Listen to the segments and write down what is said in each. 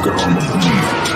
motherfucker on the beat.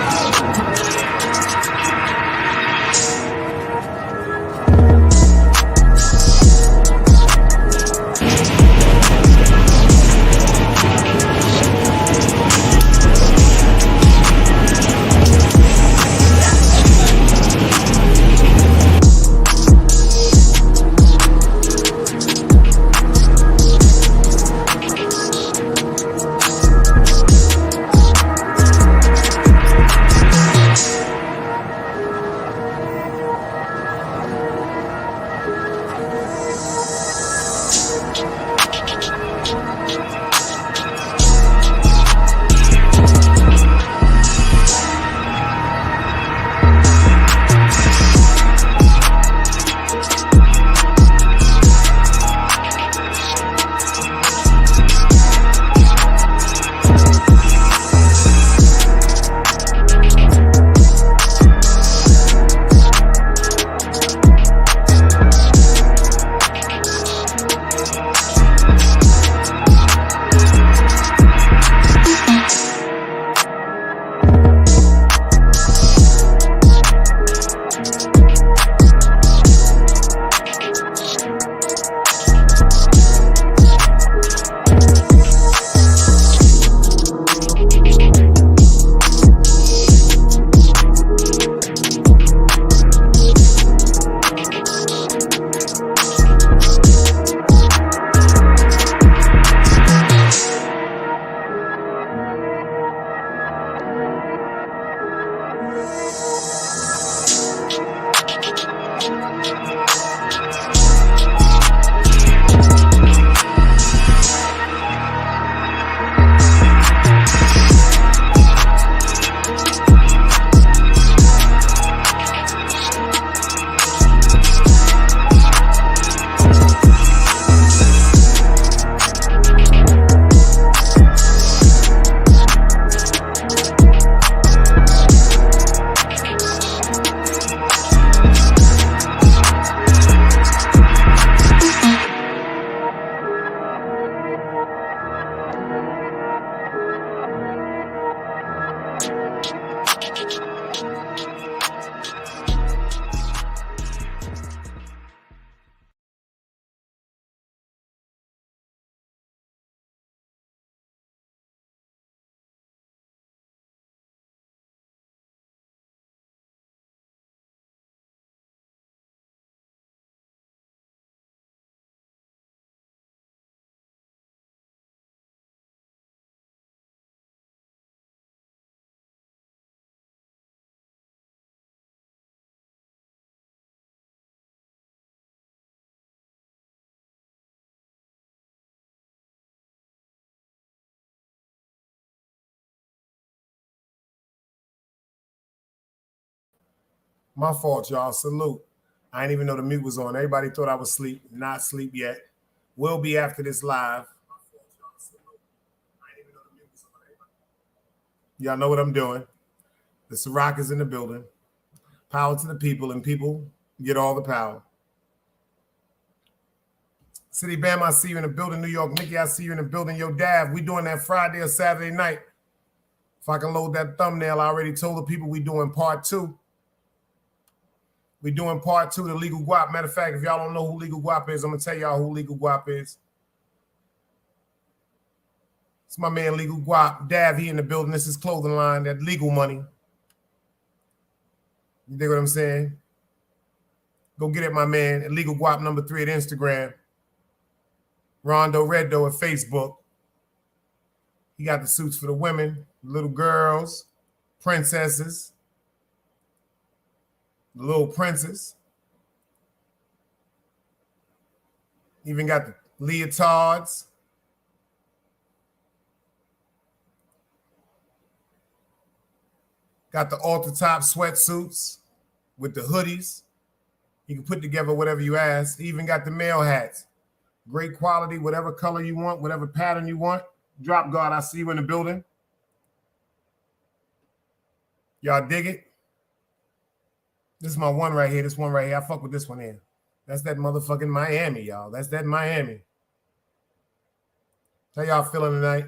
My fault, y'all. Salute. I didn't even know the mute was on. Everybody thought I was asleep. Not asleep yet. Will be after this live. Y'all know what I'm doing. The Ciroc is in the building. Power to the people, and people get all the power. City Bam, I see you in the building. New York, Nikki, I see you in the building. Yo, Dav, we doing that Friday or Saturday night. If I can load that thumbnail, I already told the people we doing part 2. We doing part 2 of Legal Guap. Matter of fact, if y'all don't know who Legal Guap is, I'm going to tell y'all who Legal Guap is. It's my man, Legal Guap. Dav, he in the building. This is clothing line, that legal money. You dig what I'm saying? Go get it, my man. At Legal Guap number 3 at Instagram. Rondo Reddo at Facebook. He got the suits for the women, little girls, princesses, the little princess. Even got the leotards. Got the alter-top sweatsuits with the hoodies. You can put together whatever you ask. He even got the male hats. Great quality, whatever color you want, whatever pattern you want. Drop Guard, I see you in the building. Y'all dig it? This is my one right here. This one right here. I fuck with this one here. That's that motherfucking Miami, y'all. That's that Miami. How y'all feeling tonight?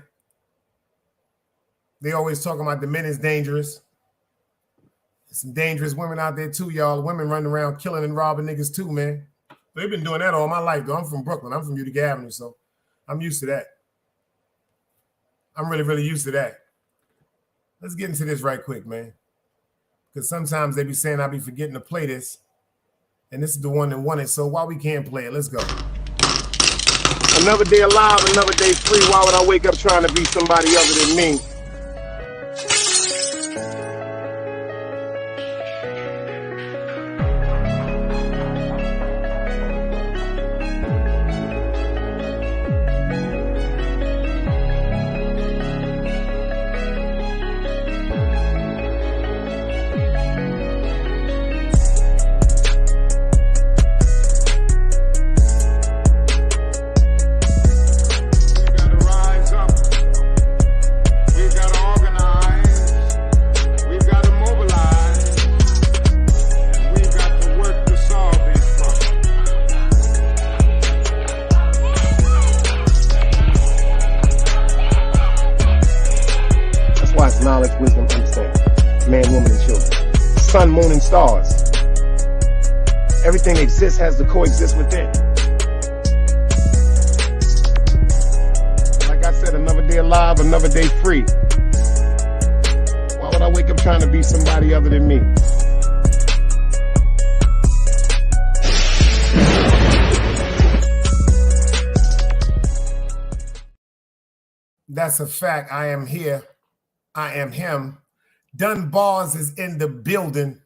They always talking about the men is dangerous. There's some dangerous women out there too, y'all. Women running around killing and robbing niggas too, man. They've been doing that all my life, though. I'm from Brooklyn. I'm from Utica Avenue, so I'm used to that. I'm really, really used to that. Let's get into this right quick, man. Because sometimes they be saying I be forgetting to play this. And this is the one that won it, so why we can't play it? Let's go. Another day alive, another day free. Why would I wake up trying to be somebody other than me? Knowledge, wisdom, understanding. Man, woman, and children. Sun, moon, and stars. Everything that exists has to coexist within. Like I said, another day alive, another day free. Why would I wake up trying to be somebody other than me? That's a fact. I am here. I am him. Dunbars is in the building.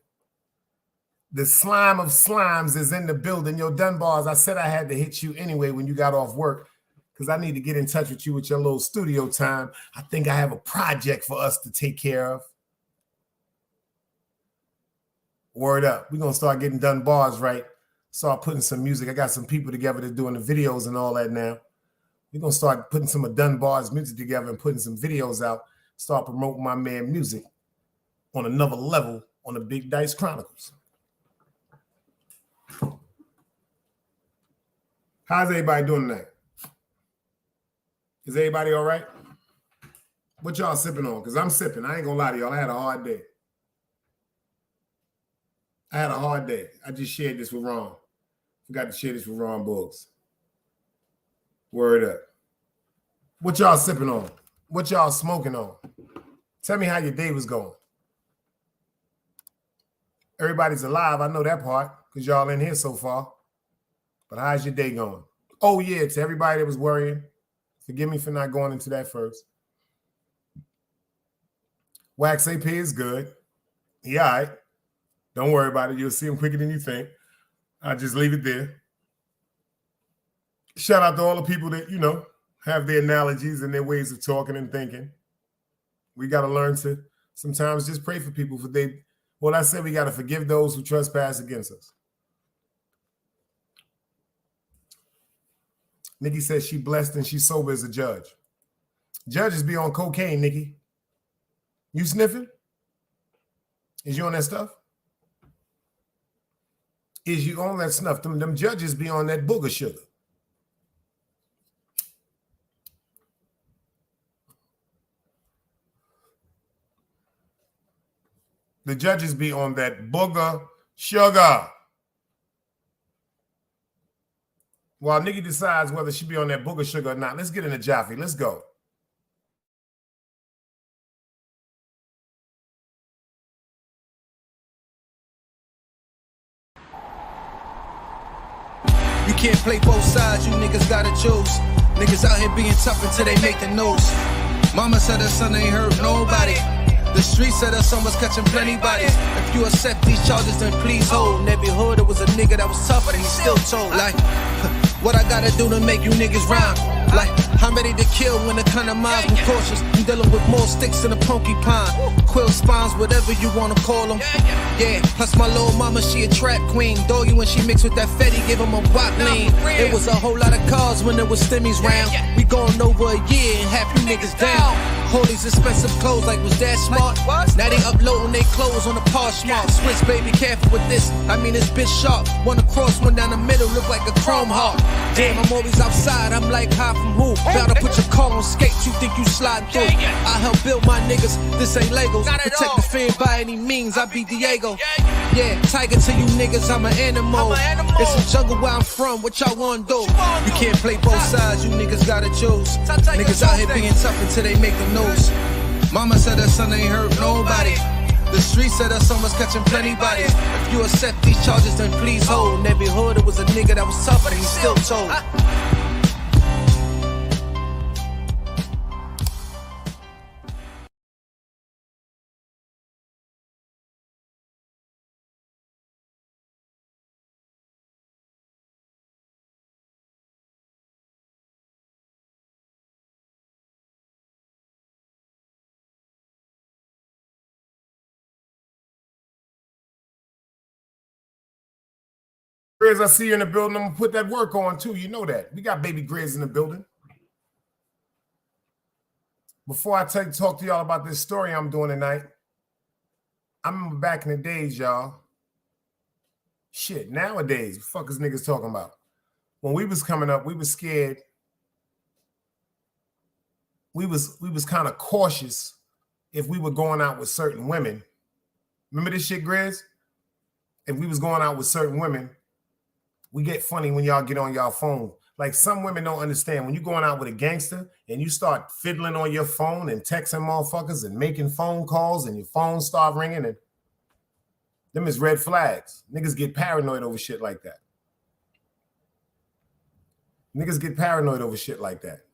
The slime of slimes is in the building. Yo, Dunbars, I said I had to hit you anyway when you got off work because I need to get in touch with you with your little studio time. I think I have a project for us to take care of. Word up. We're going to start getting Dunbars right. Start putting some music. I got some people together that's doing the videos and all that now. We're going to start putting some of Dunbar's music together and putting some videos out. Start promoting my man music on another level on the Big Dice Chronicles. How's everybody doing tonight? Is everybody all right? What y'all sipping on? Because I'm sipping. I ain't gonna lie to y'all. I had a hard day. I just shared this with Ron. Forgot to share this with Ron Books. Word up. What y'all sipping on? What y'all smoking on? Tell me how your day was going. Everybody's alive. I know that part because y'all in here so far. But how's your day going? Oh, yeah, to everybody that was worrying, forgive me for not going into that first. Wax AP is good. He all right. Don't worry about it. You'll see him quicker than you think. I'll just leave it there. Shout out to all the people that, have their analogies and their ways of talking and thinking. We got to learn to sometimes just pray for people I said we got to forgive those who trespass against us. Nikki says she blessed and she's sober as a judge. Judges be on cocaine, Nikki. You sniffing? Is you on that stuff? Is you on that snuff? Them judges be on that booger sugar. The judges be on that booger sugar. While Nikki decides whether she be on that booger sugar or not, let's get into Jaffe. Let's go. You can't play both sides, you niggas gotta choose. Niggas out here being tough until they make the news. Mama said her son ain't hurt nobody. The streets said her son was catching plenty bodies. If you accept these charges, then please hold. In every hood, it was a nigga that was tougher, he still told. Like, what I gotta do to make you niggas rhyme? Like, I'm ready to kill when the kind of minds I'm cautious. I'm dealing with more sticks than a porcupine. Quill spines, whatever you wanna call them. Yeah, plus my little mama, she a trap queen. Doggy, when she mixed with that Fetty, give him a wop lean. It was a whole lot of cars when there was stimmies round. We going over a year and half you niggas down. All these expensive clothes, like was that smart? Now they uploading they clothes on the Poshmark. Switch, baby, careful with this. I mean, this bitch sharp. One across, one down the middle, look like a chrome heart. Damn, I'm always outside, I'm like high from who? Bout to put your car on skates, you think you sliding through. I help build my niggas, this ain't Legos. Protect the fan by any means, I be Diego. Yeah, tiger to you niggas, I'm an animal. It's a jungle where I'm from, what y'all wanna do? You can't play both sides, you niggas gotta choose. Niggas out here being tough until they make the news. Mama said her son ain't hurt nobody. The streets said her son was catching plenty bodies. If you accept these charges, then please hold. In every hood, it was a nigga that was tough, but he still told. Grizz, I see you in the building. I'm gonna put that work on too. You know that. We got baby Grizz in the building. Before I talk to y'all about this story I'm doing tonight, I remember back in the days, y'all. Shit, nowadays, what the fuck is niggas talking about? When we was coming up, we was scared. We was kind of cautious if we were going out with certain women. Remember this shit, Grizz? If we was going out with certain women, we get funny when y'all get on y'all phone. Like some women don't understand when you going out with a gangster and you start fiddling on your phone and texting motherfuckers and making phone calls and your phone start ringing, and them is red flags. Niggas get paranoid over shit like that. Niggas get paranoid over shit like that.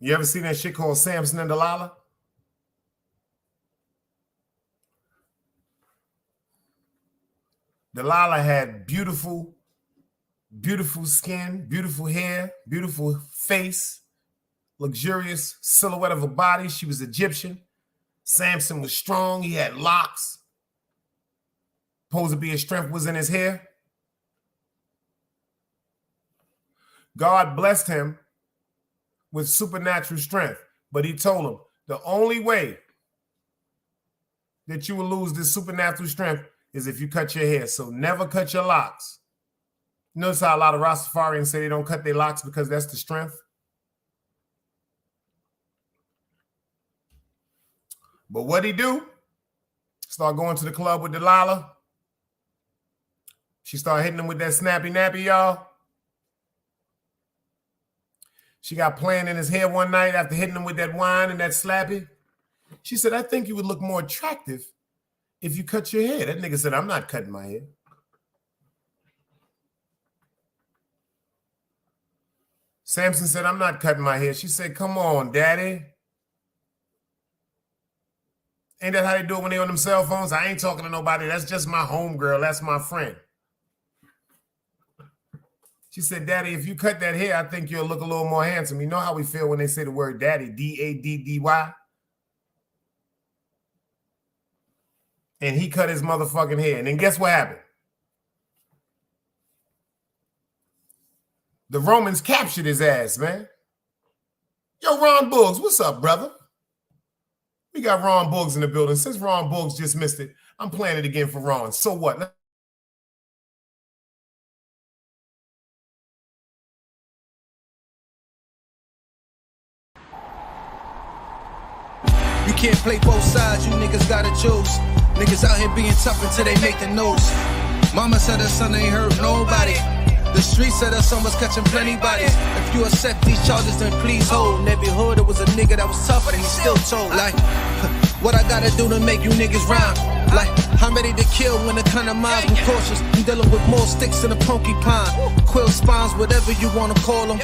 You ever seen that shit called Samson and Delilah? Delilah had beautiful skin, beautiful hair, beautiful face, luxurious silhouette of a body. She was Egyptian. Samson was strong. He had locks. Supposed to be his strength was in his hair. God blessed him with supernatural strength, but he told him the only way that you will lose this supernatural strength is if you cut your hair. So never cut your locks. Notice how a lot of Rastafarians say they don't cut their locks because that's the strength. But what'd he do? Start going to the club with Delilah. She started hitting him with that snappy nappy, y'all. She got playing in his hair one night after hitting him with that wine and that slappy. She said, I think you would look more attractive if you cut your hair. That nigga said, I'm not cutting my hair. Samson said, I'm not cutting my hair. She said, come on, daddy. Ain't that how they do it when they on them cell phones? I ain't talking to nobody. That's just my homegirl. That's my friend. She said, daddy, if you cut that hair, I think you'll look a little more handsome. You know how we feel when they say the word daddy, D-A-D-D-Y? And he cut his motherfucking hair. And then guess what happened? The Romans captured his ass, man. Yo, Ron Boogs, what's up, brother? We got Ron Boogs in the building. Since Ron Boogs just missed it, I'm playing it again for Ron. So what? You can't play both sides, you niggas gotta choose. Niggas out here being tough until they make the news. Mama said her son ain't hurt nobody. The streets said her son was catching plenty bodies. If you accept these charges, then please hold. In every hood, it was a nigga that was tough, but he still told. Like, what I gotta do to make you niggas rhyme? Like, I'm ready to kill when the kind of minds be cautious. I'm dealing with more sticks than a porcupine. Quill spines, whatever you wanna call them.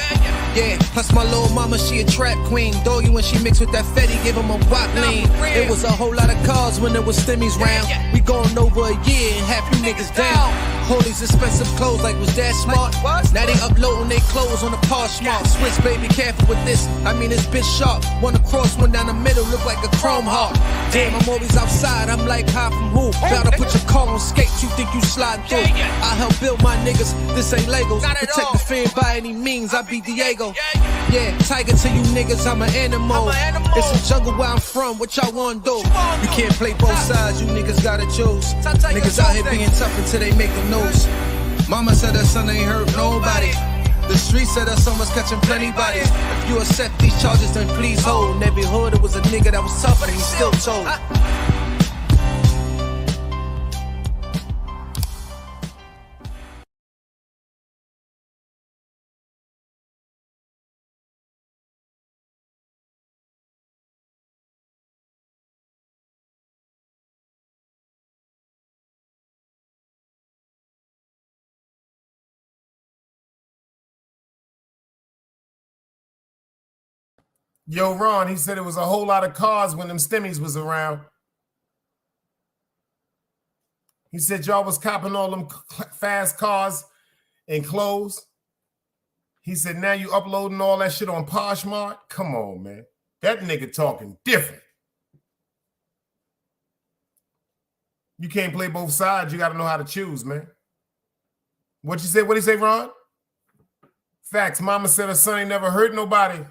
Yeah, plus my little mama, she a trap queen. Doggy when she mixed with that Fetty, give him a wop lean. It was a whole lot of cars when there was stimmies round. We going over a year and half you niggas down. All these expensive clothes, like was that smart? Now they uploading their clothes on the Poshmark. Switch, baby, careful with this. I mean, it's bitch sharp. One across, one down the middle, look like a chrome heart. Damn, I'm always outside. I'm like, hi from who? Bout to put your car on skates. You think you sliding through? I help build my niggas. This ain't Legos. Protect the fan by any means. I be Diego. Yeah, tiger to you niggas. I'm an animal. It's a jungle where I'm from. What y'all wanna do? You can't play both sides. You niggas gotta choose. Niggas out here being tough until they make the news. Mama said her son ain't hurt nobody. The streets said that someone's catching plenty bodies. If you accept these charges, then please hold. In every hood, it was a nigga that was tough, but he still told. Yo, Ron, he said it was a whole lot of cars when them stimmies was around. He said y'all was copping all them fast cars and clothes. He said now you uploading all that shit on Poshmark? Come on, man. That nigga talking different. You can't play both sides. You got to know how to choose, man. What you say? What did he say, Ron? Facts. Mama said her son ain't never hurt nobody.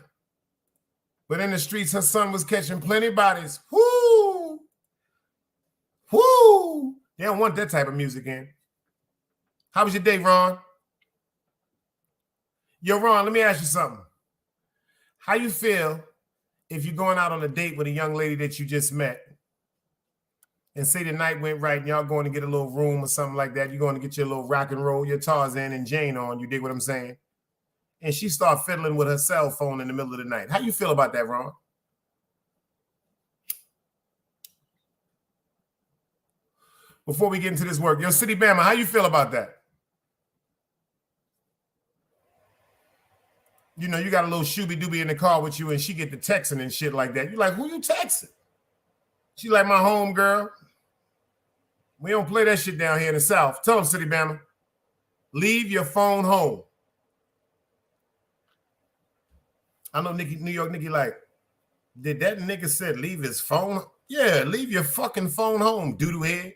But in the streets, her son was catching plenty bodies. Whoo! Whoo! They don't want that type of music in. How was your day, Ron? Yo, Ron, let me ask you something. How you feel if you're going out on a date with a young lady that you just met and say the night went right and y'all going to get a little room or something like that. You're going to get your little rock and roll, your Tarzan and Jane on. You dig what I'm saying? And she start fiddling with her cell phone in the middle of the night. How you feel about that, Ron? Before we get into this work, yo, City Bama, how you feel about that? You know, you got a little shooby-dooby in the car with you and she get the texting and shit like that. You're like, who you texting? She like, my home girl. We don't play that shit down here in the South. Tell them, City Bama, leave your phone home. I know New York Nikki like, did that nigga said leave his phone? Yeah, leave your fucking phone home, doodoo head.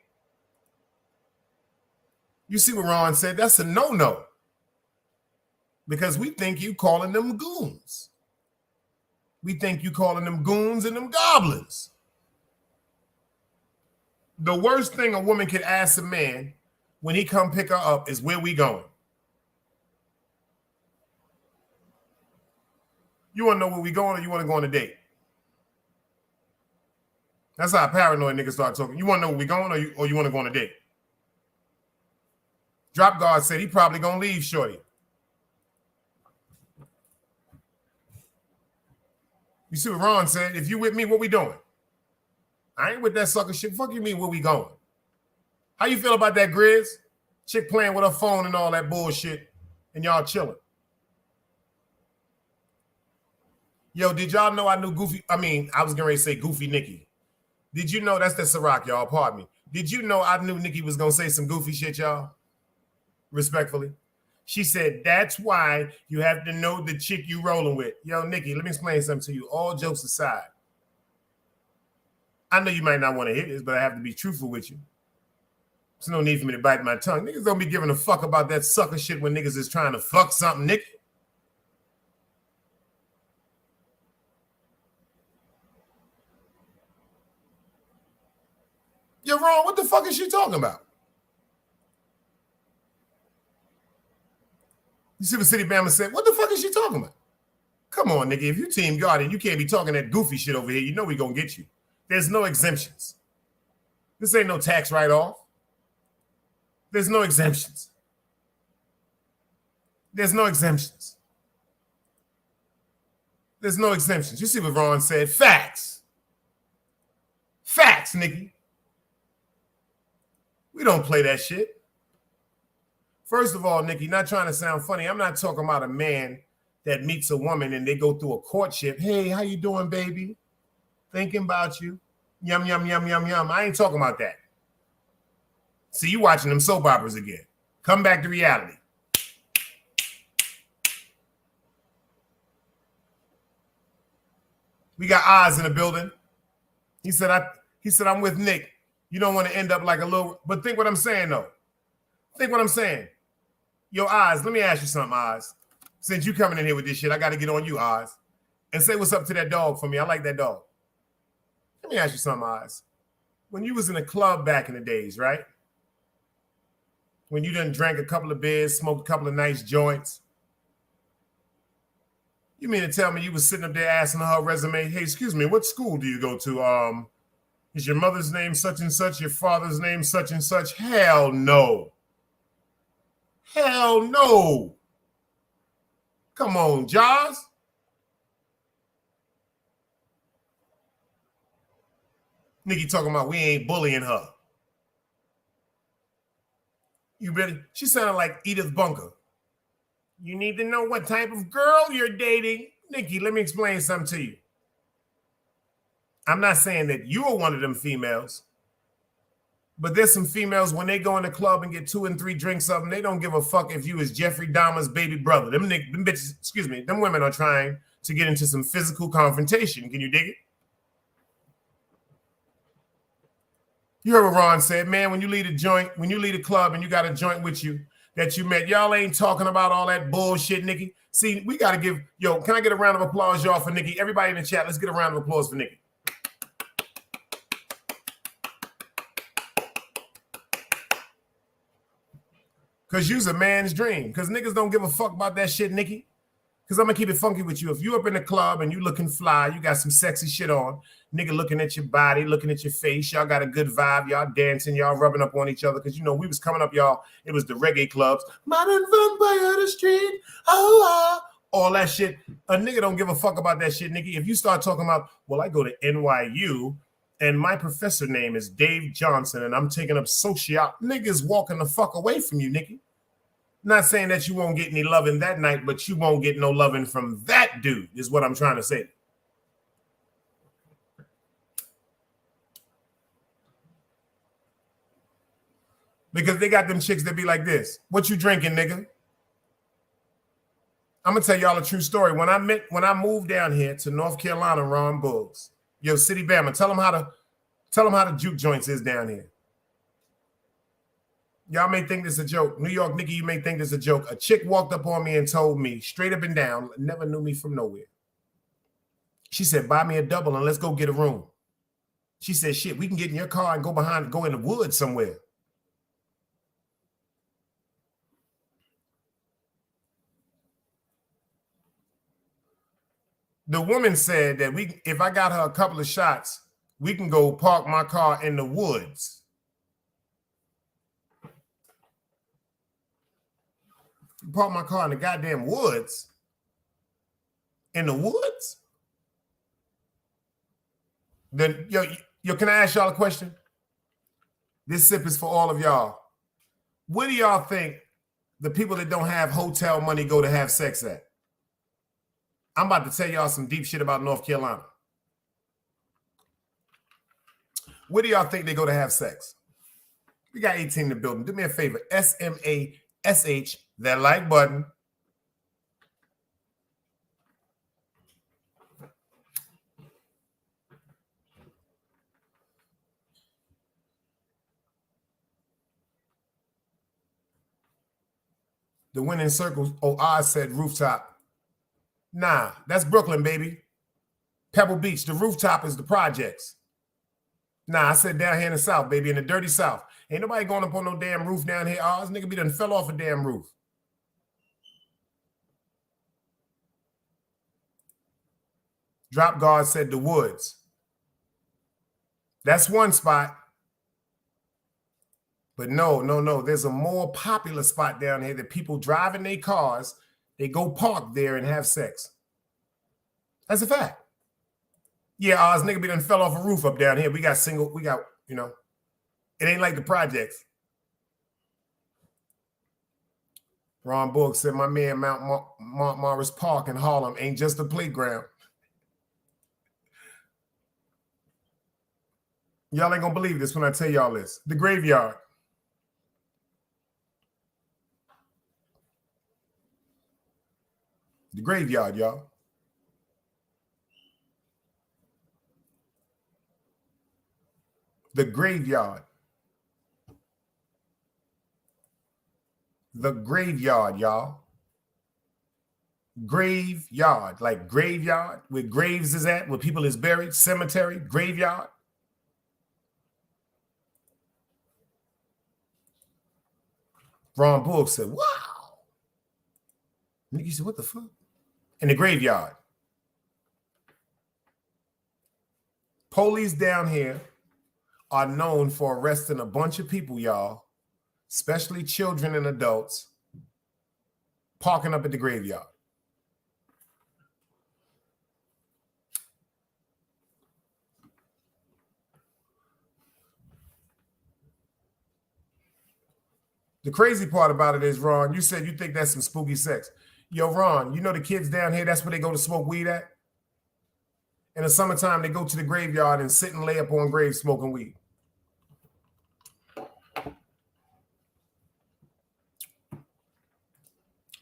You see what Ron said? That's a no-no. Because we think you calling them goons. We think you calling them goons and them goblins. The worst thing a woman could ask a man when he come pick her up is where we going. You want to know where we going or you want to go on a date? That's how paranoid niggas start talking. You want to know where we going or you want to go on a date? Drop Guard said he probably going to leave shorty. You see what Ron said? If you with me, what we doing? I ain't with that sucker shit. Fuck you mean where we going? How you feel about that, Grizz? Chick playing with her phone and all that bullshit and y'all chilling. Yo, did y'all know I knew Goofy? I was getting ready to say Goofy Nikki. Did you know that's the Ciroc, y'all? Pardon me. Did you know I knew Nikki was going to say some goofy shit, y'all? Respectfully. She said, that's why you have to know the chick you rolling with. Yo, Nikki, let me explain something to you. All jokes aside. I know you might not want to hear this, but I have to be truthful with you. There's no need for me to bite my tongue. Niggas don't be giving a fuck about that sucker shit when niggas is trying to fuck something, Nikki. You're wrong. What the fuck is she talking about? You see what City Bama said? What the fuck is she talking about? Come on, nigga. If you Team Guardian, you can't be talking that goofy shit over here. You know we gonna get you. There's no exemptions. This ain't no tax write-off. There's no exemptions. There's no exemptions. There's no exemptions. You see what Ron said? Facts. Facts, Nikki. We don't play that shit. First of all, Nikki, not trying to sound funny, I'm not talking about a man that meets a woman and they go through a courtship. Hey, how you doing, baby? Thinking about you. Yum, yum, yum, yum, yum. I ain't talking about that. See, you watching them soap operas again. Come back to reality. We got Oz in the building. He said, I'm with Nick. You don't want to end up like a little, but think what I'm saying, though. Think what I'm saying. Yo, Oz, let me ask you something, Oz. Since you coming in here with this shit, I got to get on you, Oz. And say what's up to that dog for me. I like that dog. Let me ask you something, Oz. When you was in a club back in the days, right? When you done drank a couple of beers, smoked a couple of nice joints, You mean to tell me you was sitting up there asking her resume, hey, excuse me, what school do you go to? Is your mother's name such and such, your father's name such and such? Hell no. Hell no. Come on, Jaws. Nikki talking about we ain't bullying her. You ready? She sounded like Edith Bunker. You need to know what type of girl you're dating. Nikki, let me explain something to you. I'm not saying that you are one of them females, but there's some females when they go in the club and get 2 and 3 drinks of them, they don't give a fuck if you is Jeffrey Dahmer's baby brother. Them bitches, excuse me, them women are trying to get into some physical confrontation. Can you dig it? You heard what Ron said, man, when you leave a club and you got a joint with you that you met, y'all ain't talking about all that bullshit, Nikki. See, we got to give, can I get a round of applause, y'all, for Nikki? Everybody in the chat, let's get a round of applause for Nikki. Because you's a man's dream. Because niggas don't give a fuck about that shit, Nikki. Because I'm going to keep it funky with you. If you up in the club and you looking fly, you got some sexy shit on, nigga looking at your body, looking at your face, y'all got a good vibe, y'all dancing, y'all rubbing up on each other. Because, we was coming up, y'all, it was the reggae clubs. Modern vampire the street, all that shit. A nigga don't give a fuck about that shit, Nikki. If you start talking about, well, I go to NYU, and my professor name is Dave Johnson, and I'm taking up niggas walking the fuck away from you, Nikki. Not saying that you won't get any loving that night, but you won't get no loving from that dude, is what I'm trying to say. Because they got them chicks that be like this. What you drinking, nigga? I'm going to tell y'all a true story. When I moved down here to North Carolina, Ron Buggs, City Bama, tell them how the juke joints is down here. Y'all may think this is a joke. New York, Nikki, you may think this is a joke. A chick walked up on me and told me, straight up and down, never knew me from nowhere. She said, buy me a double and let's go get a room. She said, shit, we can get in your car and go in the woods somewhere. The woman said that if I got her a couple of shots, we can go park my car in the woods. Park my car in the goddamn woods. In the woods? Then, can I ask y'all a question? This sip is for all of y'all. Where do y'all think the people that don't have hotel money go to have sex at? I'm about to tell y'all some deep shit about North Carolina. Where do y'all think they go to have sex? We got 18 in the building. Do me a favor. SMASH, that like button. The winning circles. Oh, Oz said rooftop. Nah, that's Brooklyn, baby. Pebble Beach. The rooftop is the projects. Nah, I said down here in the South, baby, in the dirty South. Ain't nobody going up on no damn roof down here. Oz, nigga be done fell off a damn roof. Drop Guard said the woods. That's one spot. But no. There's a more popular spot down here that people drive in their cars. They go park there and have sex. That's a fact. Yeah, Oz, nigga be done fell off a roof up down here. We got, it ain't like the projects. Ron Book said, my man, Mount Morris Park in Harlem ain't just a playground. Y'all ain't gonna believe this when I tell y'all this. The graveyard. The graveyard, y'all. The graveyard. The graveyard, y'all. Graveyard, like graveyard, where graves is at, where people is buried, cemetery, graveyard. Ron Bull said, wow. Nigga said, what the fuck? in the graveyard. Police down here are known for arresting a bunch of people, y'all, especially children and adults, parking up at the graveyard. The crazy part about it is, Ron, you said you think that's some spooky sex. Yo, Ron, you know the kids down here, that's where they go to smoke weed at? In the summertime, they go to the graveyard and sit and lay up on graves smoking weed.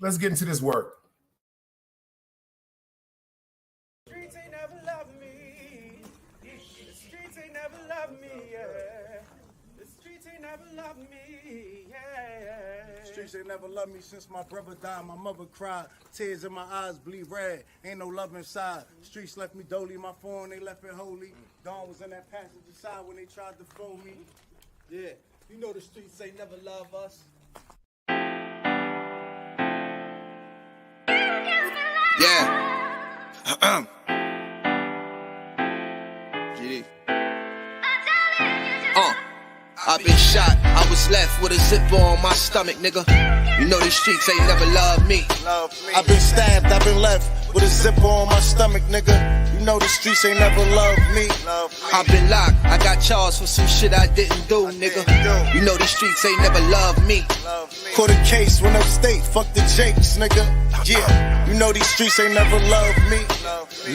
Let's get into this work. The streets ain't never loved me. The streets ain't never loved me, yeah. The streets ain't never loved me, yeah. Streets ain't never loved me since my brother died. My mother cried, tears in my eyes bleed red. Ain't no love inside. Streets left me dolly, my phone they left it holy. Dawn was in that passenger side when they tried to phone me. Yeah, you know the streets ain't never love us. Yeah. GD. I've been shot, I was left with a zipper on my stomach, nigga. You know these streets ain't never loved me. I've been stabbed, I've been left with a zipper on my stomach, nigga. You know the streets ain't never loved me. I've been locked, I got charged for some shit I didn't do, nigga. You know these streets ain't never loved me. Caught a case, went upstate, fuck the Jakes, nigga. Yeah, you know these streets ain't never loved me.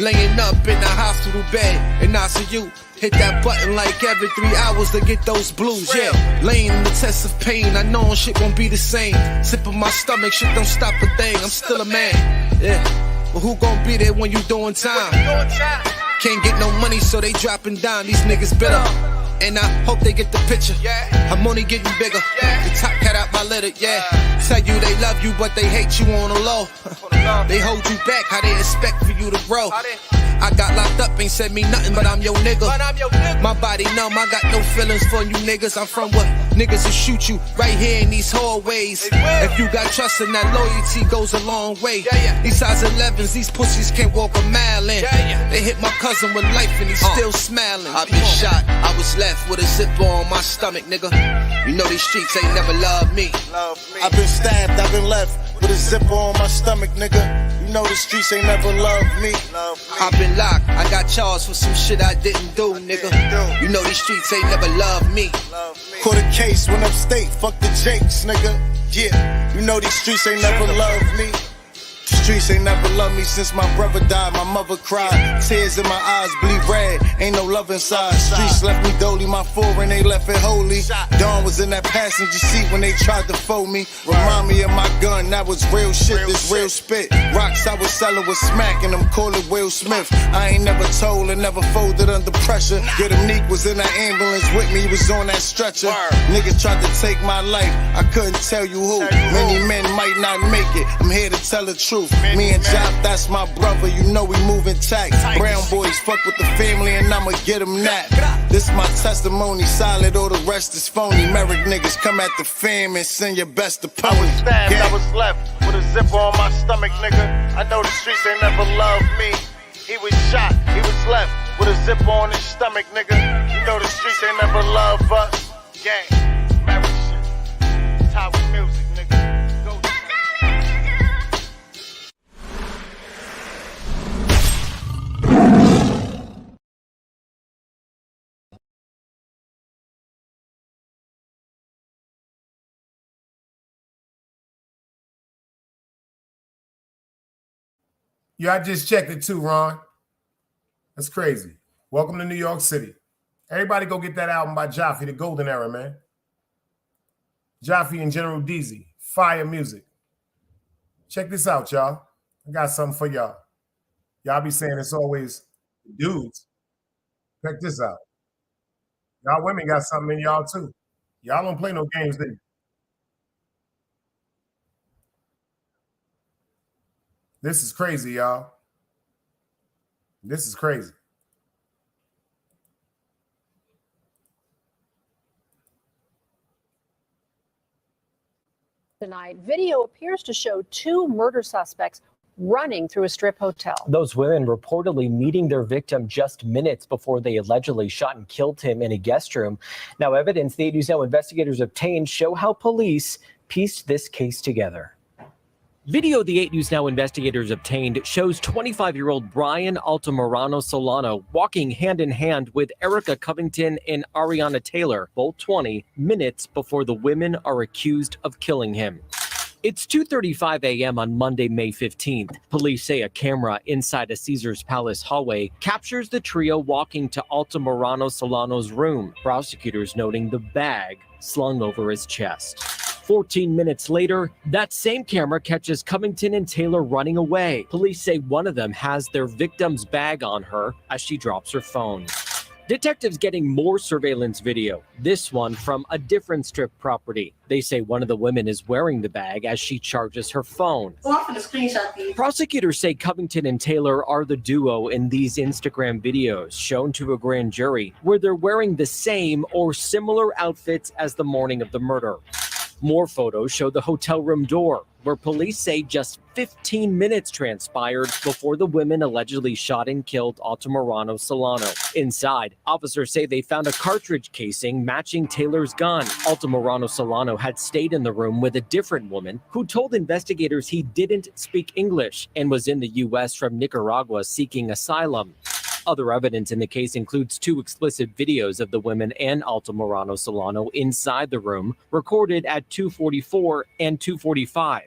Laying up in the hospital bed in ICU. Hit that button like every 3 hours to get those blues, yeah. Laying in the test of pain, I know shit won't be the same. Sipping my stomach, shit don't stop a thing, I'm still a man, yeah. But who gon' be there when you doing time? Can't get no money, so they dropping down, these niggas bitter. And I hope they get the picture. I'm only getting bigger. The top cat out my litter, yeah. Tell you they love you, but they hate you on the low. They hold you back, how they expect for you to grow. I got locked up, ain't said me nothing, but I'm your nigga. My body numb, I got no feelings for you niggas. I'm from what niggas will shoot you right here in these hallways. If you got trust in that loyalty goes a long way. These size 11s, these pussies can't walk a mile in. They hit my cousin with life and he's still smiling. I been shot, I was left with a zipper on my stomach, nigga. You know these streets ain't never loved me. I've been stabbed, I've been left with a zipper on my stomach, nigga. You know the streets ain't never loved me. I've been locked, I got charged for some shit I didn't do, nigga. You know these streets ain't never loved me. Caught a case, went upstate, fuck the Jakes, nigga. Yeah, you know these streets ain't never loved me. Streets ain't never loved me since my brother died. My mother cried, tears in my eyes bleed red. Ain't no love inside. Streets left me dolly, my foreign they left it holy. Dawn was in that passenger seat when they tried to fold me. Remind me of my gun, that was real shit, this real spit. Rocks I was selling was smacking them, call it Will Smith. I ain't never told and never folded under pressure. Yeah, the Neek was in that ambulance with me, he was on that stretcher. Niggas tried to take my life, I couldn't tell you who. Many men might not make it, I'm here to tell the truth. Me and Jop, that's my brother, you know we moving tight. Brown boys fuck with the family and I'ma get them that. This my testimony, solid, all the rest is phony. Merrick niggas come at the fam and send your best opponent. I was stabbed, I was left with a zipper on my stomach, nigga. I know the streets ain't never loved me. He was shot, he was left with a zipper on his stomach, nigga. You know the streets ain't never loved us. Gang, Merrick shit, Tower music, nigga. Go. Yeah, I just checked it too, Ron. That's crazy. Welcome to New York City. Everybody go get that album by Jaffe, The Golden Era, man. Jaffe and General Deezy, fire music. Check this out, y'all. I got something for y'all. Y'all be saying it's always dudes. Check this out. Y'all women got something in y'all too. Y'all don't play no games, do you? This is crazy, y'all. This is crazy. Tonight, video appears to show two murder suspects running through a strip hotel. Those women reportedly meeting their victim just minutes before they allegedly shot and killed him in a guest room. Now, evidence the 8 News Now investigators obtained show how police pieced this case together. Video the 8 News Now investigators obtained shows 25-year-old Brian Altamirano Solano walking hand in hand with Erica Covington and Ariana Taylor, both 20, minutes before the women are accused of killing him. It's 2:35 a.m. on Monday, May 15th. Police say a camera inside a Caesars Palace hallway captures the trio walking to Altamirano Solano's room, prosecutors noting the bag slung over his chest. 14 minutes later, that same camera catches Covington and Taylor running away. Police say one of them has their victim's bag on her as she drops her phone. Detectives getting more surveillance video, this one from a different strip property. They say one of the women is wearing the bag as she charges her phone. Prosecutors say Covington and Taylor are the duo in these Instagram videos shown to a grand jury, where they're wearing the same or similar outfits as the morning of the murder. More photos show the hotel room door, where police say just 15 minutes transpired before the women allegedly shot and killed Altamirano Solano. Inside, officers say they found a cartridge casing matching Taylor's gun. Altamirano Solano had stayed in the room with a different woman who told investigators he didn't speak English and was in the U.S. from Nicaragua seeking asylum. Other evidence in the case includes 2 explicit videos of the women and Altamirano Solano inside the room, recorded at 2:44 and 2:45.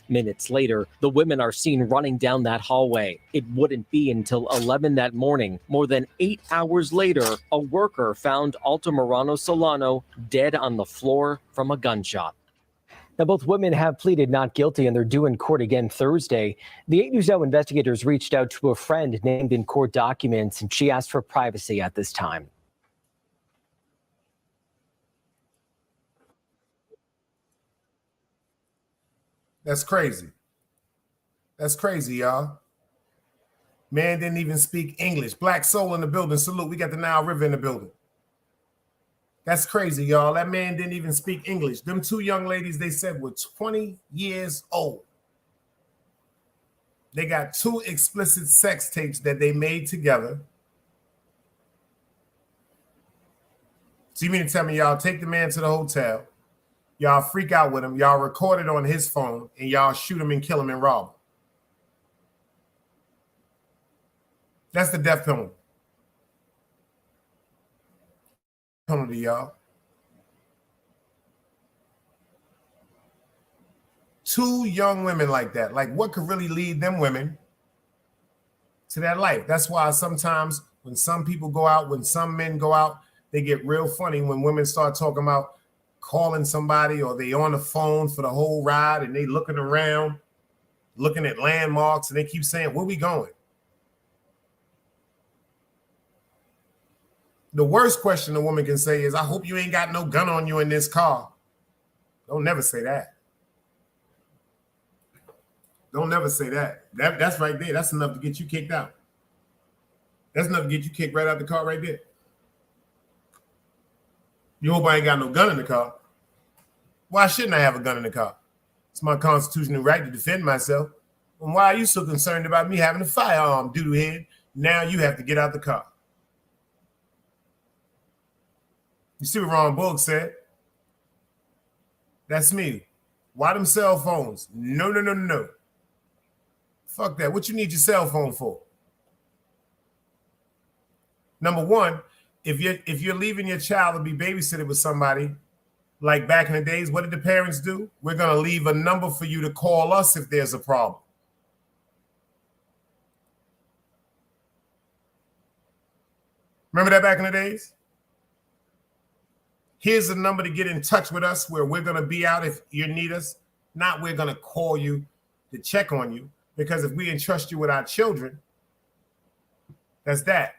Minutes later, the women are seen running down that hallway. It wouldn't be until 11 that morning, more than 8 hours later, a worker found Altamirano Solano dead on the floor from a gunshot. Now, both women have pleaded not guilty and they're due in court again Thursday. The 8 News Now investigators reached out to a friend named in court documents, and she asked for privacy at this time. That's crazy. That's crazy, y'all. Man didn't even speak English. Black soul in the building. Salute. We got the Nile River in the building. That's crazy, y'all. That man didn't even speak English. Them 2 young ladies, they said, were 20 years old. They got 2 explicit sex tapes that they made together. So you mean to tell me y'all take the man to the hotel, y'all freak out with him, y'all record it on his phone, and y'all shoot him and kill him and rob him? That's the death penalty. Penalty, y'all. 2 young women like that. Like, what could really lead them women to that life? That's why sometimes when some people go out, when some men go out, they get real funny when women start talking about calling somebody, or they on the phone for the whole ride and they looking around, looking at landmarks, and they keep saying, where we going? The worst question a woman can say is, I hope you ain't got no gun on you in this car. Don't never say that. Don't never say that. That's right there. That's enough to get you kicked out. That's enough to get you kicked right out the car right there. You hope I ain't got no gun in the car. Why shouldn't I have a gun in the car? It's my constitutional right to defend myself. And why are you so concerned about me having a firearm, doodoo head? Now you have to get out the car. You see what Ron Bullock said? That's me. Why them cell phones? No. Fuck that. What you need your cell phone for? Number one, if you're leaving your child to be babysitted with somebody, like back in the days, what did the parents do? We're going to leave a number for you to call us if there's a problem. Remember that back in the days? Here's a number to get in touch with us where we're going to be out if you need us. Not we're going to call you to check on you, because if we entrust you with our children, that's that.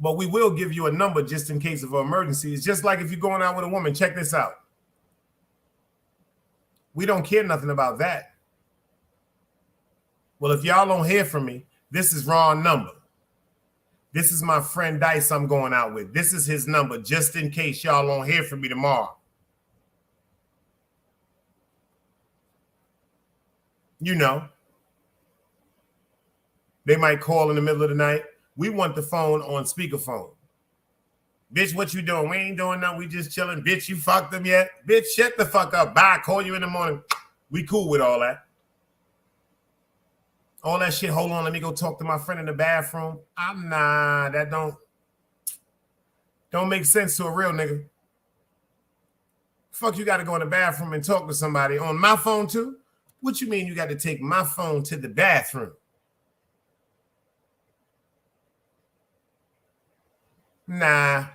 But we will give you a number just in case of an emergency. It's just like if you're going out with a woman. Check this out. We don't care nothing about that. Well, if y'all don't hear from me, this is Ron's number. This is my friend Dice I'm going out with. This is his number, just in case y'all don't hear from me tomorrow. You know. They might call in the middle of the night. We want the phone on speakerphone. Bitch, what you doing? We ain't doing nothing. We just chilling. Bitch, you fucked them yet? Bitch, shut the fuck up. Bye. Call you in the morning. We cool with all that. All that shit, hold on, let me go talk to my friend in the bathroom. That don't make sense to a real nigga. Fuck, you got to go in the bathroom and talk to somebody on my phone too? What you mean you got to take my phone to the bathroom? Nah,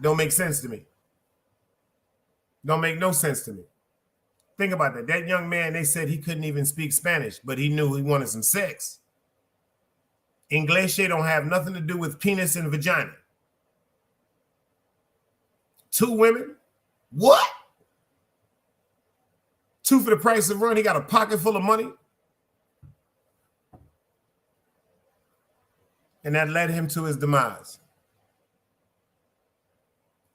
don't make sense to me. Don't make no sense to me. Think about that. That young man, they said he couldn't even speak Spanish, but he knew he wanted some sex. English don't have nothing to do with penis and vagina. 2 women? What? 2 for the price of run. He got a pocket full of money. And that led him to his demise.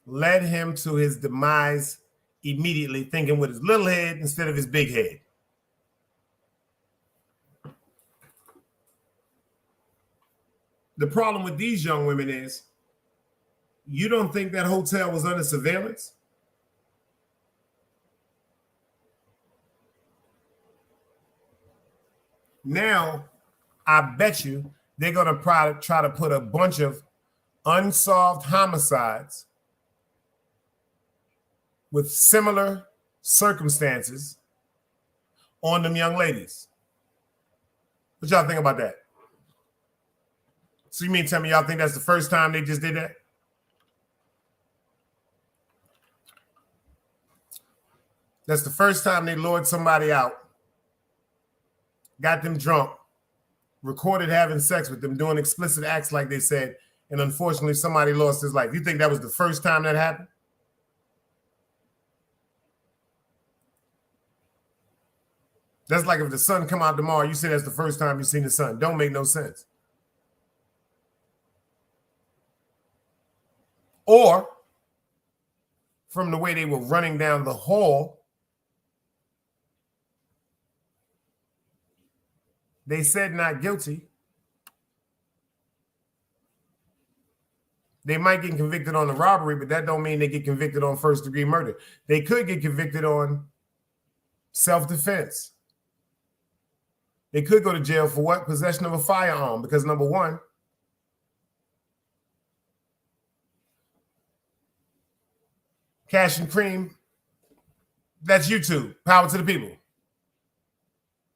Led him to his demise immediately, thinking with his little head instead of his big head. The problem with these young women is, you don't think that hotel was under surveillance? Now, I bet you they're going to try to put a bunch of unsolved homicides with similar circumstances on them young ladies. What y'all think about that? So you mean tell me y'all think that's the first time they just did that? That's the first time they lured somebody out, got them drunk, recorded having sex with them, doing explicit acts like they said, and unfortunately somebody lost his life. You think that was the first time that happened? That's like if the sun come out tomorrow, you say that's the first time you've seen the sun. Don't make no sense. Or from the way they were running down the hall, they said not guilty. They might get convicted on the robbery, but that don't mean they get convicted on first-degree murder. They could get convicted on self-defense. They could go to jail for what? Possession of a firearm. Because number one, Cash and Cream, that's YouTube. Power to the people.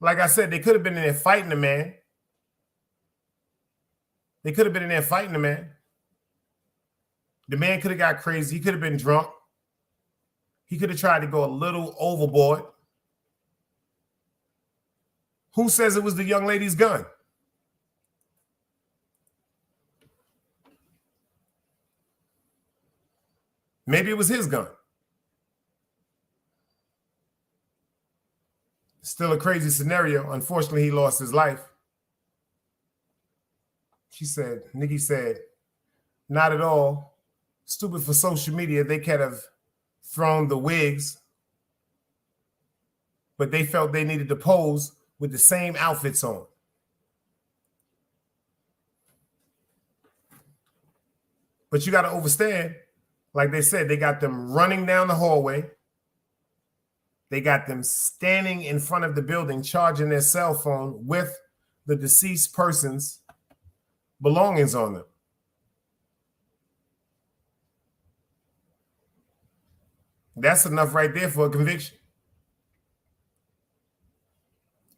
Like I said, they could have been in there fighting the man. They could have been in there fighting the man. The man could have got crazy. He could have been drunk. He could have tried to go a little overboard. Who says it was the young lady's gun? Maybe it was his gun. Still a crazy scenario. Unfortunately, he lost his life. Nikki said, not at all. Stupid for social media. They could have thrown the wigs, but they felt they needed to pose with the same outfits on. But you got to understand, like they said, they got them running down the hallway. They got them standing in front of the building, charging their cell phone with the deceased person's belongings on them. That's enough right there for a conviction.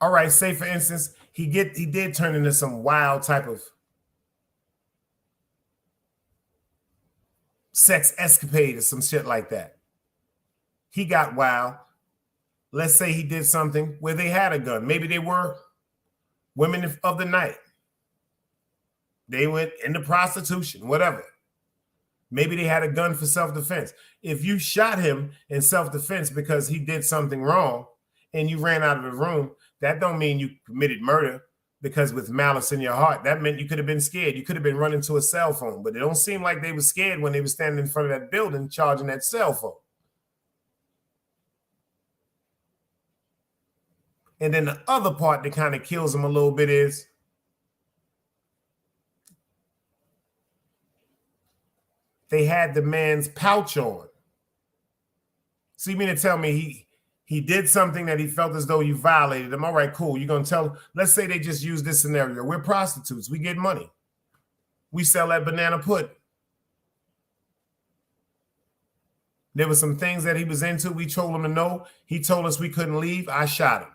All right, say for instance, he did turn into some wild type of sex escapade or some shit like that. He got wild. Let's say he did something where they had a gun. Maybe they were women of the night. They went into prostitution, whatever. Maybe they had a gun for self-defense. If you shot him in self-defense because he did something wrong and you ran out of the room, that don't mean you committed murder, because with malice in your heart, that meant you could have been scared. You could have been running to a cell phone, but it don't seem like they were scared when they were standing in front of that building charging that cell phone. And then the other part that kind of kills him a little bit is they had the man's pouch on. So you mean to tell me he did something that he felt as though you violated him? All right, cool. You're going to tell, let's say they just use this scenario. We're prostitutes. We get money. We sell that banana pudding. There were some things that he was into. We told him to no. He told us we couldn't leave. I shot him.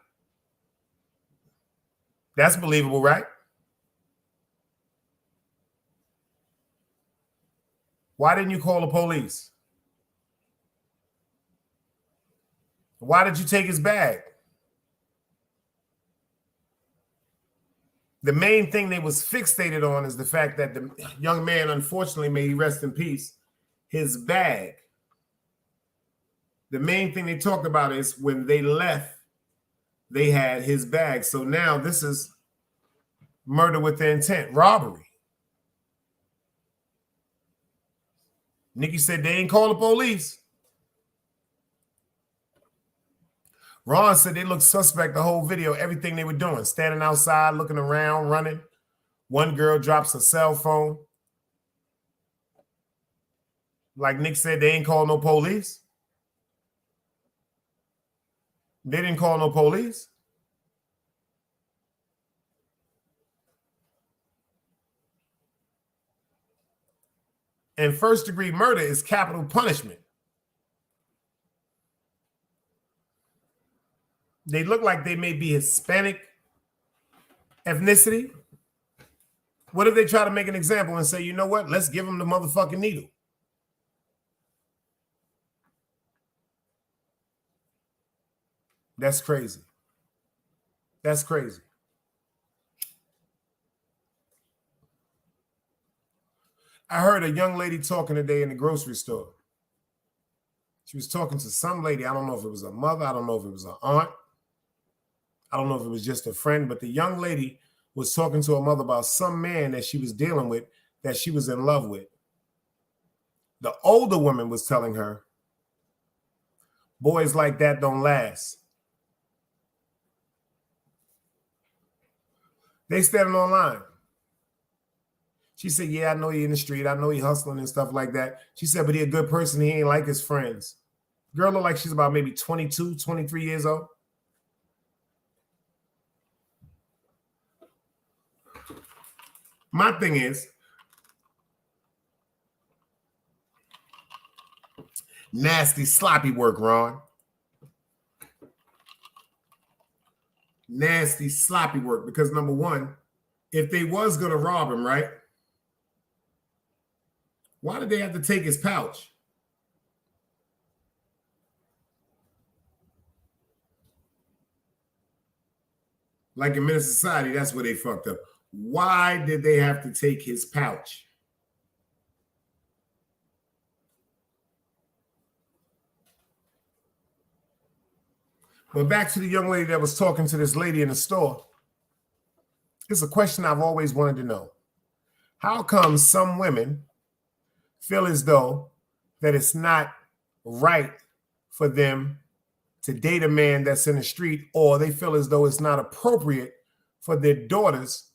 That's believable, right? Why didn't you call the police? Why did you take his bag? The main thing they was fixated on is the fact that the young man, unfortunately, may he rest in peace, his bag. The main thing they talked about is when they left, they had his bag. So now this is murder with the intent, robbery. Nikki said they ain't call the police. Ron said they looked suspect the whole video, everything they were doing, standing outside, looking around, running. One girl drops her cell phone. Like Nick said, they ain't call no police. They didn't call no police. And first-degree murder is capital punishment. They look like they may be Hispanic ethnicity. What if they try to make an example and say, you know what? Let's give them the motherfucking needle. That's crazy. That's crazy. I heard a young lady talking today in the grocery store. She was talking to some lady. I don't know if it was a mother. I don't know if it was an aunt. I don't know if it was just a friend, but the young lady was talking to her mother about some man that she was dealing with, that she was in love with. The older woman was telling her, boys like that don't last. They standing online. She said, yeah, I know he in the street. I know he hustling and stuff like that. She said, but he a good person. He ain't like his friends. Girl look like she's about maybe 22, 23 years old. My thing is, nasty, sloppy work, Ron. Nasty, sloppy work. Because number one, if they was going to rob him, right? Why did they have to take his pouch? Like in Menace Society, that's where they fucked up. Why did they have to take his pouch? But back to the young lady that was talking to this lady in the store. It's a question I've always wanted to know. How come some women feel as though that it's not right for them to date a man that's in the street, or they feel as though it's not appropriate for their daughters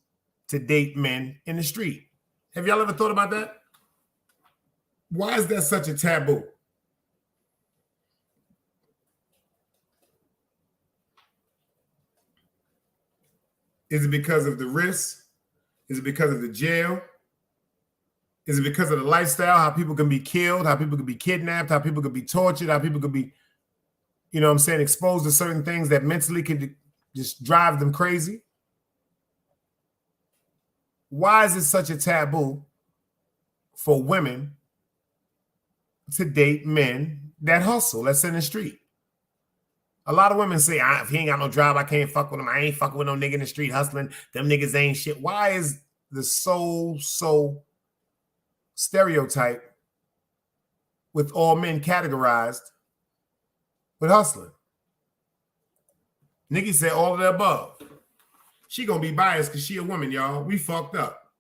to date men in the street? Have y'all ever thought about that? Why is that such a taboo? Is it because of the risk? Is it because of the jail? Is it because of the lifestyle, how people can be killed, how people can be kidnapped, how people can be tortured, how people can be, you know what I'm saying, exposed to certain things that mentally could just drive them crazy? Why is it such a taboo for women to date men that hustle, that's in the street? A lot of women say, if he ain't got no job, I can't fuck with him. I ain't fucking with no nigga in the street hustling. Them niggas ain't shit. Why is the so stereotype with all men categorized with hustling? Nikki said all of the above. She gonna be biased because she a woman, y'all. We fucked up.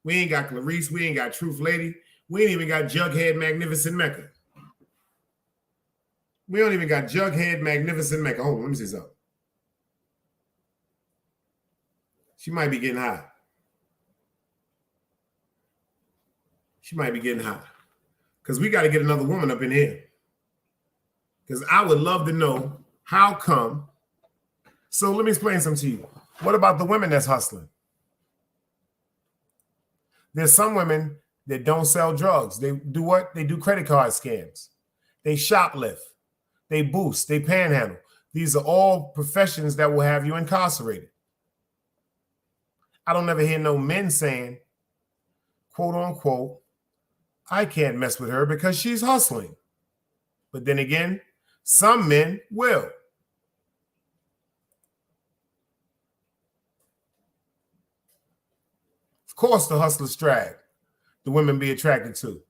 We ain't got Clarice. We ain't got Truth Lady. We ain't even got Jughead Magnificent Mecca. We don't even got Jughead Magnificent Mecca. Hold on, let me see something. She might be getting hot. She might be getting hot. Because we got to get another woman up in here. Because I would love to know how come. So let me explain something to you. What about the women that's hustling? There's some women that don't sell drugs. They do what? They do credit card scams. They shoplift. They boost. They panhandle. These are all professions that will have you incarcerated. I don't ever hear no men saying, quote unquote, I can't mess with her because she's hustling. But then again, some men will. Of course, the hustler's drag, the women be attracted to.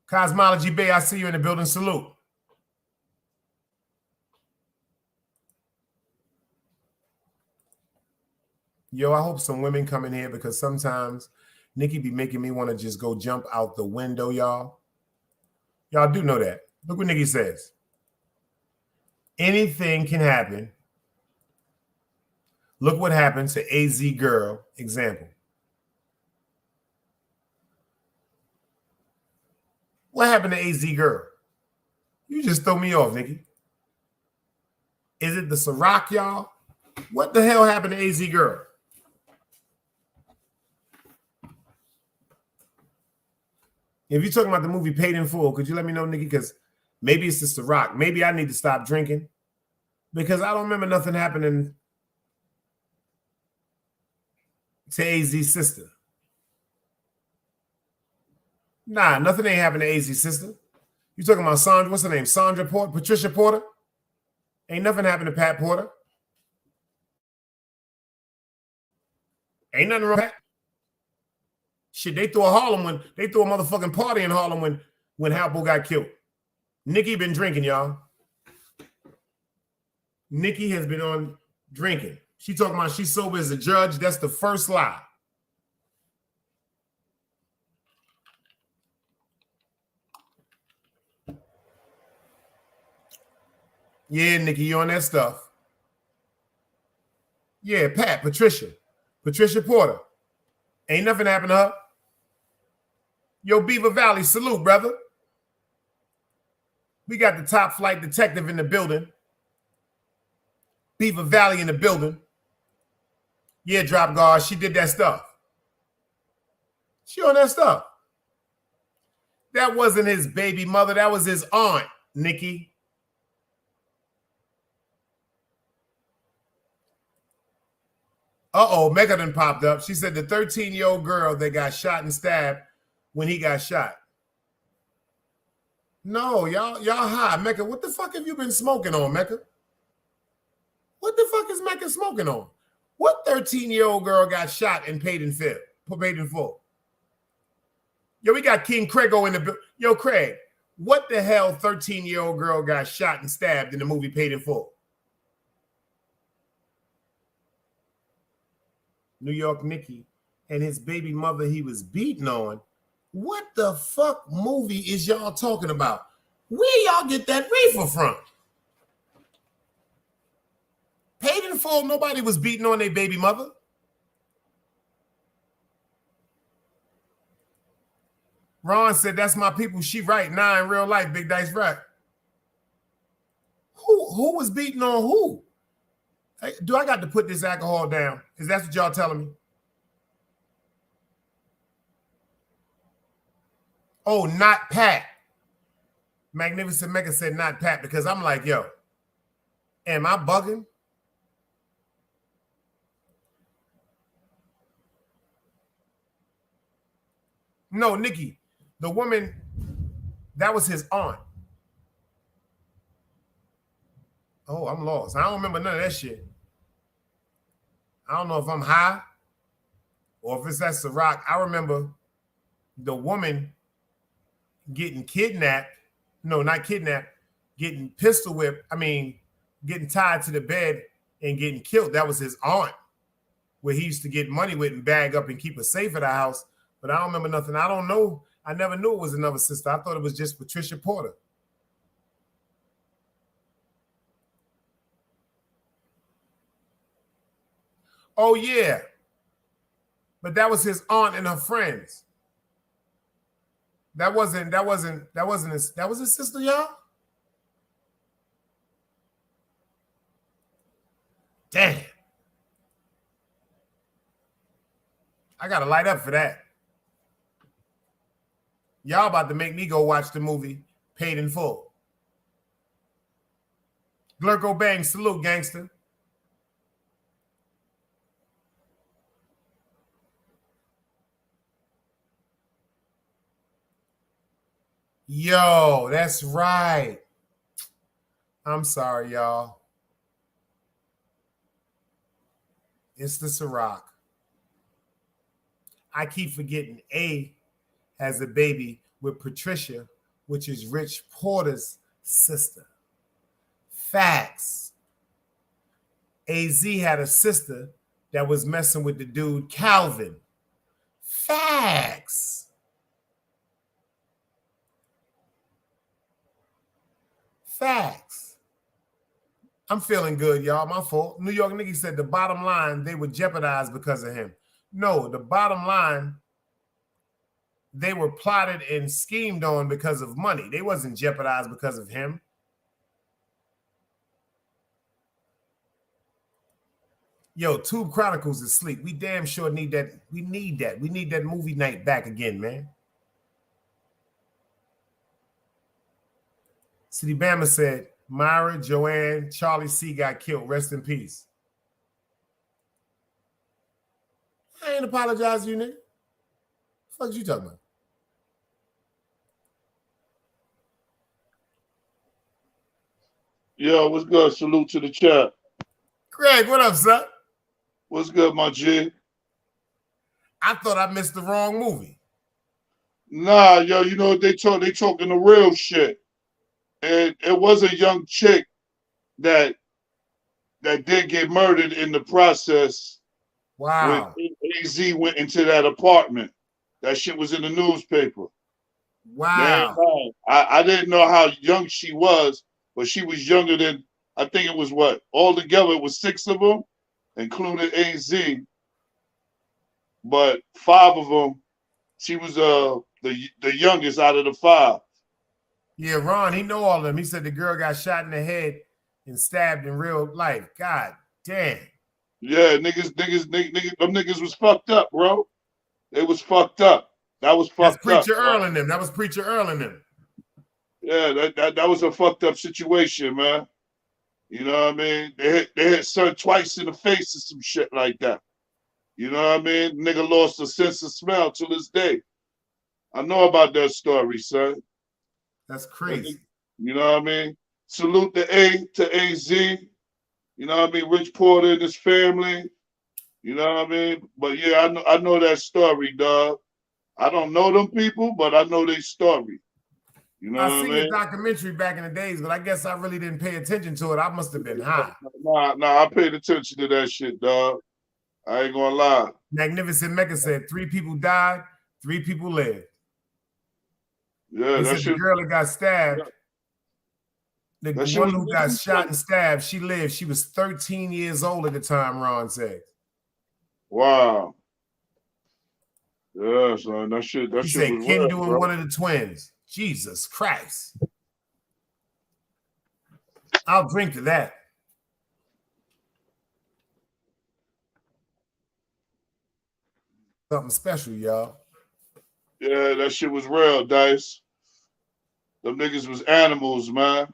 Cosmology Bay, I see you in the building. Salute. Yo, I hope some women come in here because sometimes Nikki be making me want to just go jump out the window, y'all. Y'all do know that. Look what Nikki says. Anything can happen. Look what happened to AZ Girl, example. What happened to AZ Girl? You just throw me off, Nikki. Is it the Ciroc, y'all? What the hell happened to AZ Girl? If you're talking about the movie Paid in Full, could you let me know, Nikki? Because maybe it's the Ciroc. Maybe I need to stop drinking because I don't remember nothing happening to AZ's sister. Nah, nothing ain't happened to AZ's sister. You talking about Sandra? What's her name? Sandra Porter? Patricia Porter? Ain't nothing happened to Pat Porter. Ain't nothing wrong with Pat. Shit, they threw a motherfucking party in Harlem when Halpo got killed. Nikki been drinking, y'all. Nikki has been on drinking. She talking about she's sober as a judge. That's the first lie. Yeah, Nikki, you on that stuff. Yeah, Patricia Porter. Ain't nothing happened to her. Yo, Beaver Valley, salute, brother. We got the top flight detective in the building. Beaver Valley in the building. Yeah, drop guard. She did that stuff. She on that stuff. That wasn't his baby mother. That was his aunt, Nikki. Uh-oh, Mecca done popped up. She said the 13-year-old girl that got shot and stabbed when he got shot. No, y'all high. Mecca, what the fuck have you been smoking on, Mecca? What the fuck is Mecca smoking on? What 13-year-old girl got shot and paid in full? Yo, we got King Craigo in the building. Yo, Craig, what the hell 13-year-old girl got shot and stabbed in the movie Paid in Full? New York Nicky and his baby mother he was beating on. What the fuck movie is y'all talking about? Where y'all get that reefer from? Paid in Full, nobody was beating on their baby mother. Ron said, that's my people. She right now in real life, Big Dice right. Who was beating on who? Hey, do I got to put this alcohol down? Is that what y'all telling me? Oh, not Pat. Magnificent Mecca said not Pat because I'm like, yo, am I bugging? No, Nikki, the woman, that was his aunt. Oh, I'm lost. I don't remember none of that shit. I don't know if I'm high or if it's that Ciroc. I remember the woman getting kidnapped. No, not kidnapped. Getting pistol whipped. I mean, getting tied to the bed and getting killed. That was his aunt, where he used to get money with and bag up and keep her safe at the house. But I don't remember nothing. I don't know. I never knew it was another sister. I thought it was just Patricia Porter. Oh, yeah. But that was his aunt and her friends. That was his sister, y'all. Damn. I gotta light up for that. Y'all about to make me go watch the movie Paid in Full. Glurko Bang, salute, gangster. Yo, that's right. I'm sorry, y'all. It's the Ciroc. I keep forgetting A has a baby with Patricia, which is Rich Porter's sister. Facts. AZ had a sister that was messing with the dude Calvin. Facts. Facts. I'm feeling good, y'all. My fault. New York Nicky said the bottom line, they were jeopardized because of him. No, the bottom line, they were plotted and schemed on because of money. They wasn't jeopardized because of him. Yo, Tube Chronicles is asleep. We damn sure need that. We need that. We need that movie night back again, man. City Bama said, Myra, Joanne, Charlie C got killed. Rest in peace. I ain't apologizing, you nigga. What the fuck you talking about? Yo, what's good? Salute to the chat. Greg, what up, son? What's good, my G? I thought I missed the wrong movie. Nah, yo, you know what they talking the real shit. And it was a young chick that did get murdered in the process. Wow. When AZ went into that apartment. That shit was in the newspaper. Wow. Man, I didn't know how young she was, but she was younger than, I think it was what? Altogether, it was 6 of them, including AZ. But 5 of them, she was the youngest out of the 5. Yeah, Ron, he know all of them. He said the girl got shot in the head and stabbed in real life. God damn. Yeah, niggas, them niggas was fucked up, bro. They was fucked up. That was fucked up. That's Preacher Earl in them. That was Preacher Earl in them. Yeah, that was a fucked up situation, man. You know what I mean? They hit son twice in the face or some shit like that. You know what I mean? Nigga lost a sense of smell to this day. I know about that story, son. That's crazy. You know what I mean? Salute the A to AZ. You know what I mean? Rich Porter and his family. You know what I mean? But yeah, I know that story, dog. I don't know them people, but I know their story. You know what I seen mean? the documentary back in the days, but I guess I really didn't pay attention to it. I must have been high. Nah, I paid attention to that shit, dog. I ain't gonna lie. Magnificent Mecca said 3 people died, 3 people lived. Yeah, he that said shit. The girl that got stabbed, the one who got shot and stabbed, she lived. She was 13 years old at the time, Ron said. Wow. Yeah, son, that shit He said was Ken real, doing bro. one of the twins. Jesus Christ. I'll drink to that. Something special, y'all. Yeah, that shit was real, Dice. Them niggas was animals, man.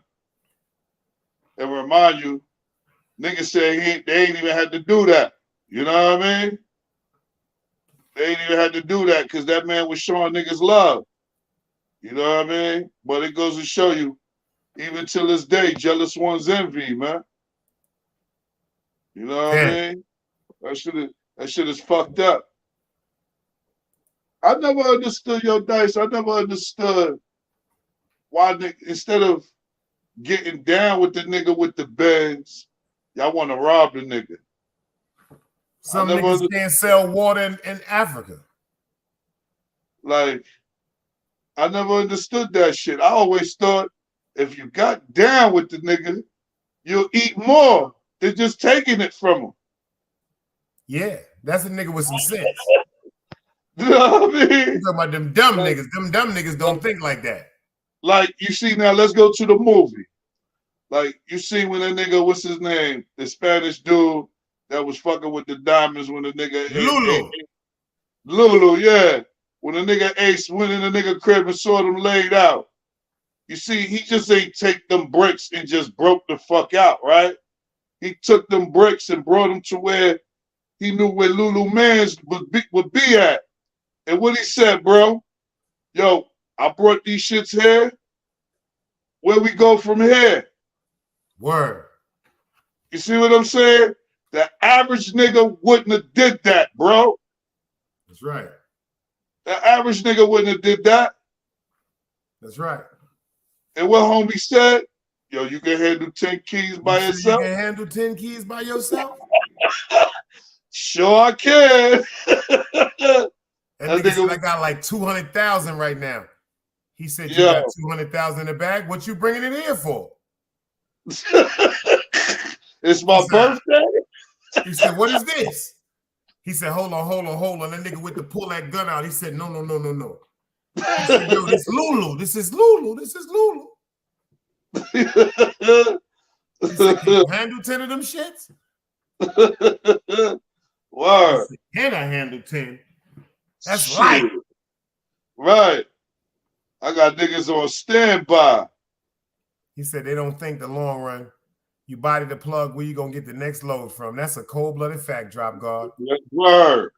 And remind you, niggas say they ain't even had to do that. You know what I mean? They ain't even had to do that because that man was showing niggas love. You know what I mean? But it goes to show you, even till this day, jealous ones envy, man. You know what I mean? That shit is fucked up. I never understood, yo, Dice, I never understood why instead of getting down with the nigga with the Benz, y'all want to rob the nigga. Some niggas can't sell water in Africa. Like, I never understood that shit. I always thought if you got down with the nigga, you'll eat more than just taking it from him. Yeah, that's a nigga with some sense. You know what I mean? You talking about them dumb Like, niggas. Them dumb niggas don't think like that. like you see now, let's go to the movie. Like you see when that nigga, what's his name? The Spanish dude that was fucking with the diamonds when the nigga Lulu. Lulu, yeah. When the nigga Ace went in the nigga crib and saw them laid out. You see, he just ain't take them bricks and just broke the fuck out, right? He took them bricks and brought them to where he knew where Lulu Mans would be at. And what he said, bro, yo, I brought these shits here. Where we go from here? Word. You see what I'm saying? The average nigga wouldn't have did that, bro. That's right. The average nigga wouldn't have did that. That's right. And what homie said, yo, you can handle 10 keys by yourself? You can handle 10 keys by yourself? Sure I can. That nigga said I got like 200,000 right now. He said you got 200,000 in the bag. What you bringing it here for? It's my birthday. He said, what is this? He said, hold on. That nigga went to pull that gun out. He said, no. He said, yo, this Lulu. This is Lulu. He said, can you handle 10 of them shits? Word. Said, can I handle 10? That's shit. Right. Right. I got niggas on standby. He said they don't think the long run. You body the plug, where you gonna get the next load from? That's a cold-blooded fact, drop guard. Word.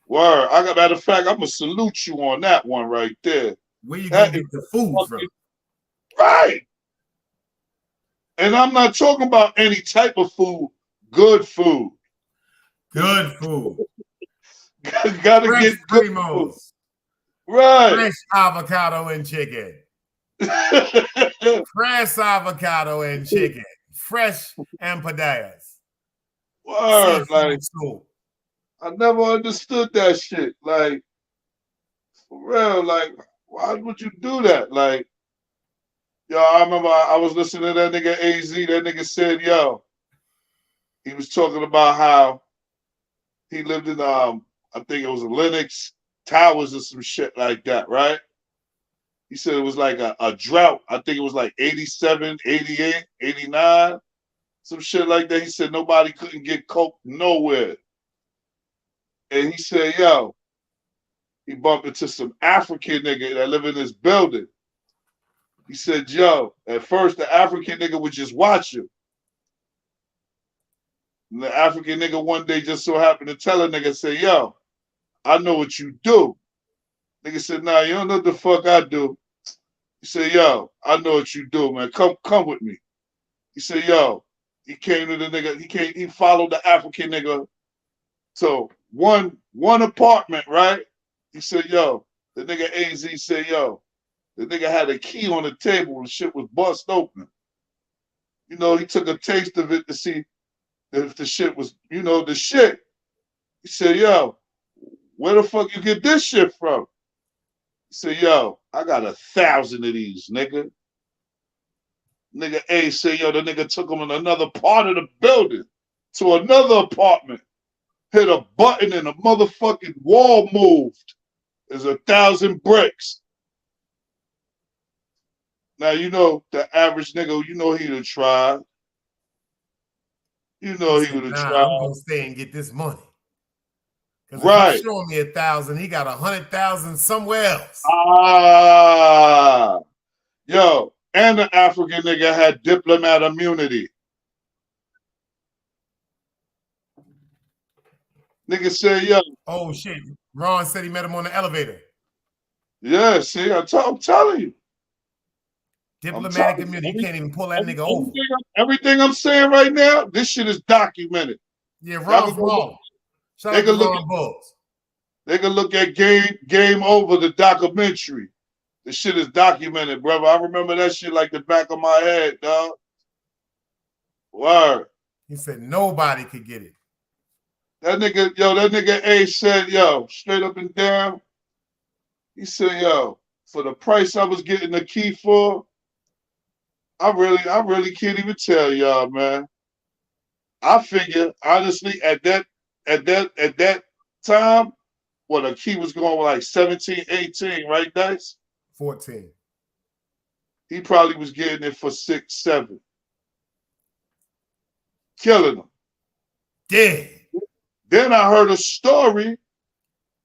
I got, matter of fact, I'm gonna salute you on that one right there. Where you gonna get the food from? Right. And I'm not talking about any type of food. Good food. Good food. Gotta Fresh get good primos. food. Right. Fresh avocado and chicken. Fresh avocado and chicken. Fresh empadillas. Word. Like, I never understood that shit. Like, for real, like, why would you do that? Like, yo, I remember I was listening to that nigga AZ. That nigga said, yo, he was talking about how he lived in, I think it was Lennox Towers or some shit like that, right? He said it was like a drought. I think it was like 87, 88, 89, some shit like that. He said nobody couldn't get coke nowhere. And he said, yo, he bumped into some African nigga that live in this building. He said, yo, at first the African nigga would just watch him. And the African nigga one day just so happened to tell a nigga, say, yo, I know what you do. Nigga said, nah, you don't know what the fuck I do. He said, yo, I know what you do, man. Come with me. He said, yo, he came to the nigga, he followed the African nigga to one apartment, right? He said, yo, the nigga AZ said, yo, the nigga had a key on the table and shit was bust open. You know, he took a taste of it to see if the shit was, you know, the shit. He said, yo, where the fuck you get this shit from? He said, yo, I got 1,000 of these, nigga. Nigga A said, yo, the nigga took him in another part of the building to another apartment. Hit a button and a motherfucking wall moved. There's 1,000 bricks. Now, you know, the average nigga, you know he'd have tried. You know he would have tried. I'm going to stay and get this money. Right. He's showing me 1,000. He got 100,000 somewhere else. Ah. Yo, and the African nigga had diplomat immunity. Nigga said, yo. Oh, shit. Ron said he met him on the elevator. Yeah, see, I'm telling you. Diplomatic immunity. You can't even pull that nigga over. Everything I'm saying right now, this shit is documented. Yeah, Ron's wrong. Shout out to Ron Bulls. They can look at Game Over, the documentary. The shit is documented, brother. I remember that shit like the back of my head, dog. Word. He said nobody could get it. That nigga A said, yo, straight up and down. He said, yo, for the price I was getting the key for, I really can't even tell y'all, man. I figure, honestly, at that time, what a key was going with like 17, 18, right, Dice? 14. He probably was getting it for 6, 7. Killing him. Dead. Then I heard a story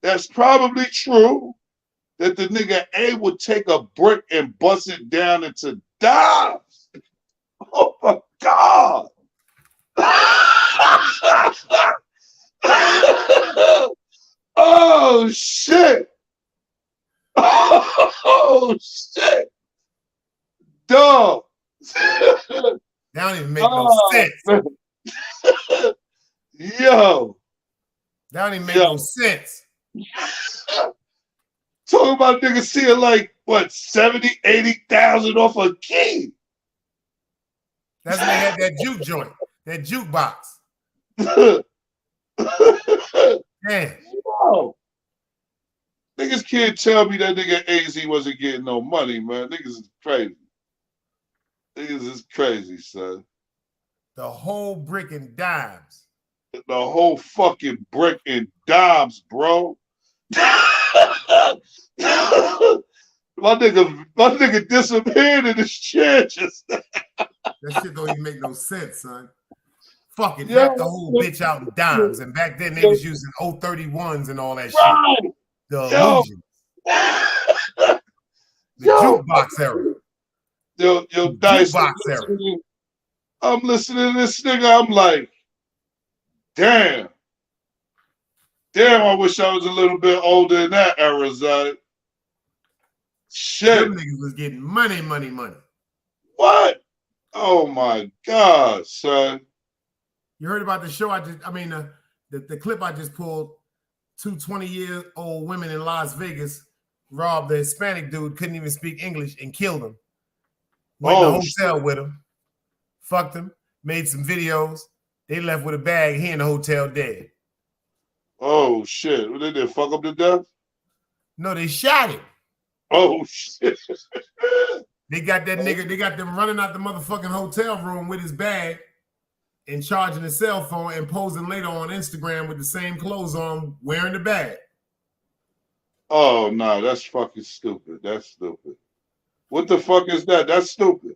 that's probably true that the nigga A would take a brick and bust it down into dimes. Oh my God. Oh shit. Oh shit. Dog. That don't even make no sense. Man. Yo. That don't even make no sense. Talking about niggas seeing like, what, 70, 80,000 off a key. That's when they had that juke joint, that jukebox. Damn. Yo. Niggas can't tell me that nigga AZ wasn't getting no money, man. Niggas is crazy. Niggas is crazy, son. The whole brick and dimes. The whole fucking brick and dimes, bro. my nigga disappeared in his chair just now. That shit don't even make no sense, son. Fuck it, wrap the whole bitch out in dimes. And back then they was using 031s and all that shit. The illusions. The jukebox era. Yo, Dice. Jukebox era. I'm listening to this nigga. I'm like, damn. Damn, I wish I was a little bit older in that era, Zod. Shit. Them niggas was getting money. What? Oh my God, son. You heard about the show the clip I just pulled. 2 20-year-old women in Las Vegas robbed the Hispanic dude, couldn't even speak English, and killed him. Went to the hotel with him, fucked him, made some videos. They left with a bag. He in the hotel dead. Oh shit! What did they fuck up to death? No, they shot him. Oh shit! They got that nigga. They got them running out the motherfucking hotel room with his bag and charging his cell phone and posing later on Instagram with the same clothes on, wearing the bag. Oh no, that's fucking stupid. That's stupid. What the fuck is that? That's stupid.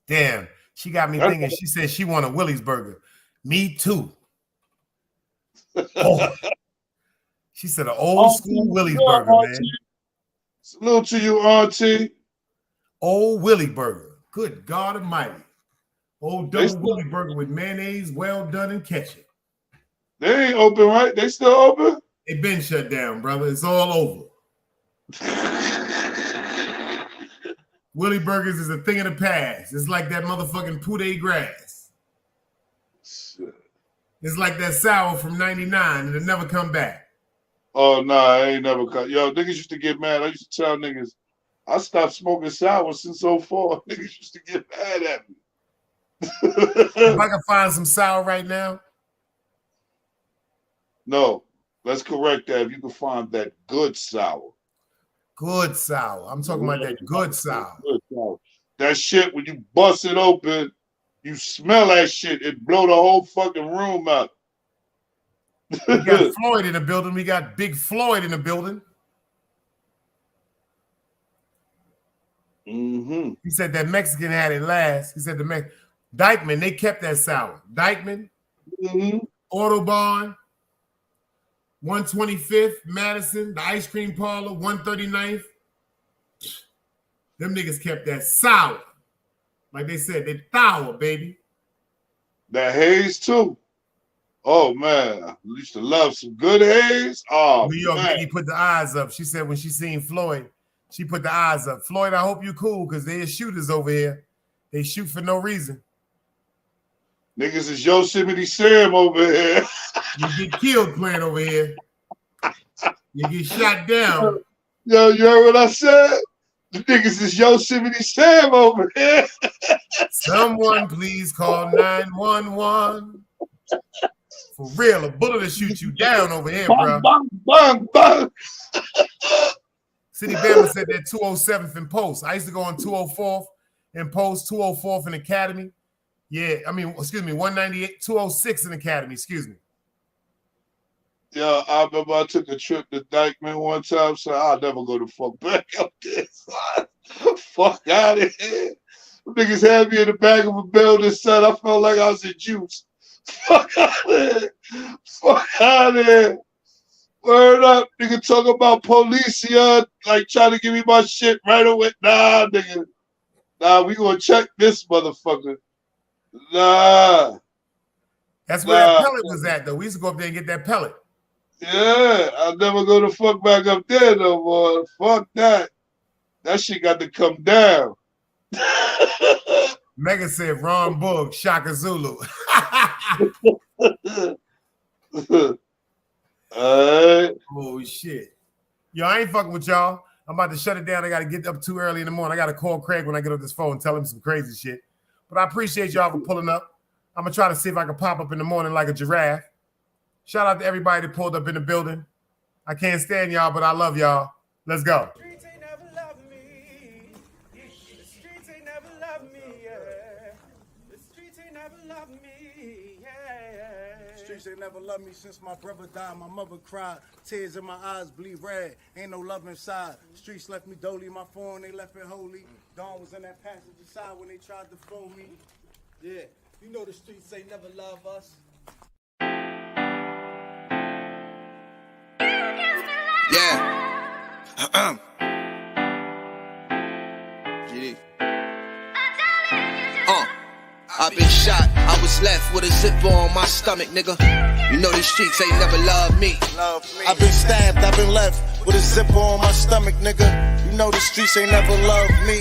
Damn, she got me thinking. She said she want a Willie's burger. Me too. Oh. She said an old school Willie's burger, man. Salute to you, auntie. Old Willie burger. Good God Almighty. Old double Willie burger with mayonnaise, well done, and ketchup. They ain't open, right? They still open? They been shut down, brother. It's all over. Willie burgers is a thing of the past. It's like that motherfucking poulet grass. Shit. It's like that sour from 99 and it'll never come back. Oh, no, I ain't never cut. Yo, niggas used to get mad. I used to tell niggas, I stopped smoking sour since 04. Niggas used to get mad at me. If I can find some sour right now. No, let's correct that. If you can find that good sour. Good sour. I'm talking about that good sour. Good sour. That shit, when you bust it open, you smell that shit. It blow the whole fucking room out. We got Floyd in the building. We got Big Floyd in the building. Mm-hmm. He said that Mexican had it last. He said Dykeman, they kept that sour. Dykeman, Autobahn, 125th, Madison, the ice cream parlor, 139th. Them niggas kept that sour. Like they said, they sour, baby. That haze, too. Oh, man. I used to love some good haze. Oh, New York man. lady put the eyes up. She said when she seen Floyd, she put the eyes up. Floyd, I hope you cool because they are shooters over here. They shoot for no reason. Niggas is Yosemite Sam over here. You get killed playing over here. You get shot down. Yo, you heard what I said? The niggas is Yosemite Sam over here. Someone please call 911. For real, a bullet will shoot you down over here, bro. Bang, bang, bang. City Bama said that 207th in Post. I used to go on 204th in Post, 204th in Academy. Yeah, 198, 206 in Academy, excuse me. Yeah, I remember I took a trip to Dykeman one time, so I'll never go to fuck back up there. Fuck out of here. Them niggas had me in the back of a building, son. I felt like I was in juice. Fuck out of here. Fuck out of here. Word up, nigga, talk about police here, like trying to give me my shit right away. Nah, nigga. Nah, we gonna check this motherfucker. Nah. That's where that pellet was at, though. We used to go up there and get that pellet. Yeah, I'll never go to fuck back up there no more. Fuck that. That shit got to come down. Mega said Ron Boog, Shaka Zulu. Oh, shit. Yo, I ain't fucking with y'all. I'm about to shut it down. I got to get up too early in the morning. I got to call Craig when I get on this phone and tell him some crazy shit. But I appreciate y'all for pulling up. I'm going to try to see if I can pop up in the morning like a giraffe. Shout out to everybody that pulled up in the building. I can't stand y'all, but I love y'all. Let's go. The streets ain't never loved me. The streets ain't never loved me, yeah. The streets ain't never loved me, yeah. Streets ain't never loved me since my brother died. My mother cried. Tears in my eyes bleed red. Ain't no love inside. Streets left me dolly. My phone, they left it holy. Dawn was in that passenger side when they tried to phone me. Yeah, you know the streets ain't never love us. Yeah. GD. I've been shot, I was left with a zipper on my stomach, nigga. You know these streets ain't never loved me. I've been stabbed, I've been left with a zipper on my stomach, nigga. You know the streets ain't never loved me.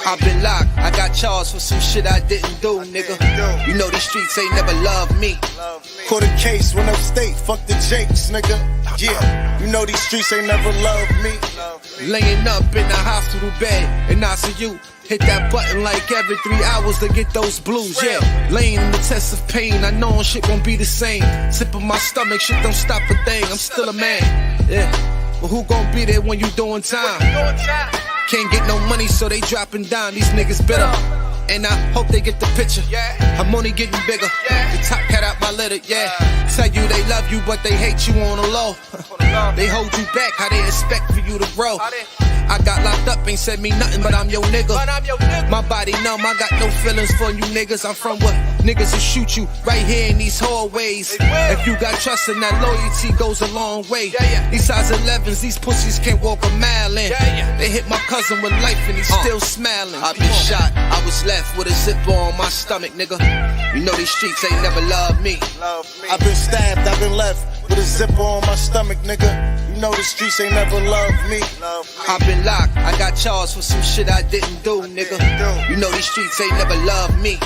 I've been locked, I got charged for some shit I didn't do, nigga. You know these streets ain't never loved me. Caught a case, went upstate, fuck the Jakes, nigga. Yeah, you know these streets ain't never loved me. Laying up in a hospital bed in ICU. Hit that button like every 3 hours to get those blues, yeah. Laying in the test of pain, I know shit won't be the same. Sipping my stomach, shit don't stop a thing, I'm still a man, yeah. But who gon' be there when you doing time? Can't get no money, so they dropping down, these niggas bitter. And I hope they get the picture. I'm only getting bigger. The top cat out my litter, yeah. Tell you they love you, but they hate you on the low. They hold you back, how they expect for you to grow. I got locked up, ain't said me nothing, but I'm your nigga. My body numb, I got no feelings for you niggas. I'm from where niggas will shoot you right here in these hallways. If you got trust in that, loyalty goes a long way. These size 11s, these pussies can't walk a mile in. They hit my cousin with life and he's still smiling. I've been shot, I was left with a zipper on my stomach, nigga. You know these streets ain't never loved me. I've been stabbed, I've been left with a zipper on my stomach, nigga. You know the streets ain't never loved me. I've been locked, I got charged for some shit I didn't do, nigga. You know these streets ain't never loved me.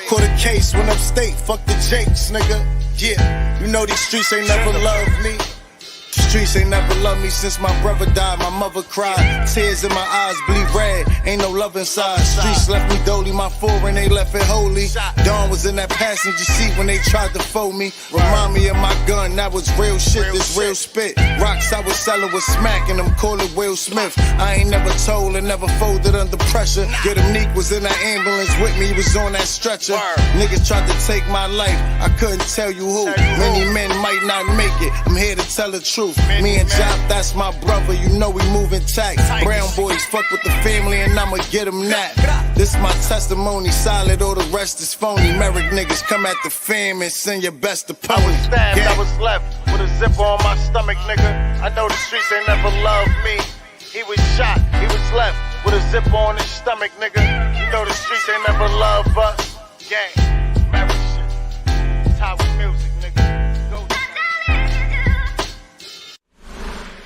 Caught a case, went upstate, fuck the Jakes, nigga. Yeah, you know these streets ain't never loved me. Streets ain't never loved me since my brother died. My mother cried. Tears in my eyes bleed red. Ain't no love inside. Streets left me dolly. My foreign, they left it holy. Dawn was in that passenger seat when they tried to fold me. Remind me of my gun. That was real shit. This real spit. Rocks I was selling was smacking them. Call it Will Smith. I ain't never told and never folded under pressure. Yeah, them Neek was in that ambulance with me. He was on that stretcher. Niggas tried to take my life. I couldn't tell you who. Many men might not make it. I'm here to tell the truth. Me and Jop, that's my brother, you know we moving tax. Brown boys fuck with the family and I'ma get them that. This my testimony, solid, all the rest is phony. Merrick niggas come at the fam and send your best opponent. I was stabbed, I was left with a zipper on my stomach, nigga. I know the streets ain't never loved me. He was shot, he was left with a zipper on his stomach, nigga. You know the streets ain't never loved us. Gang.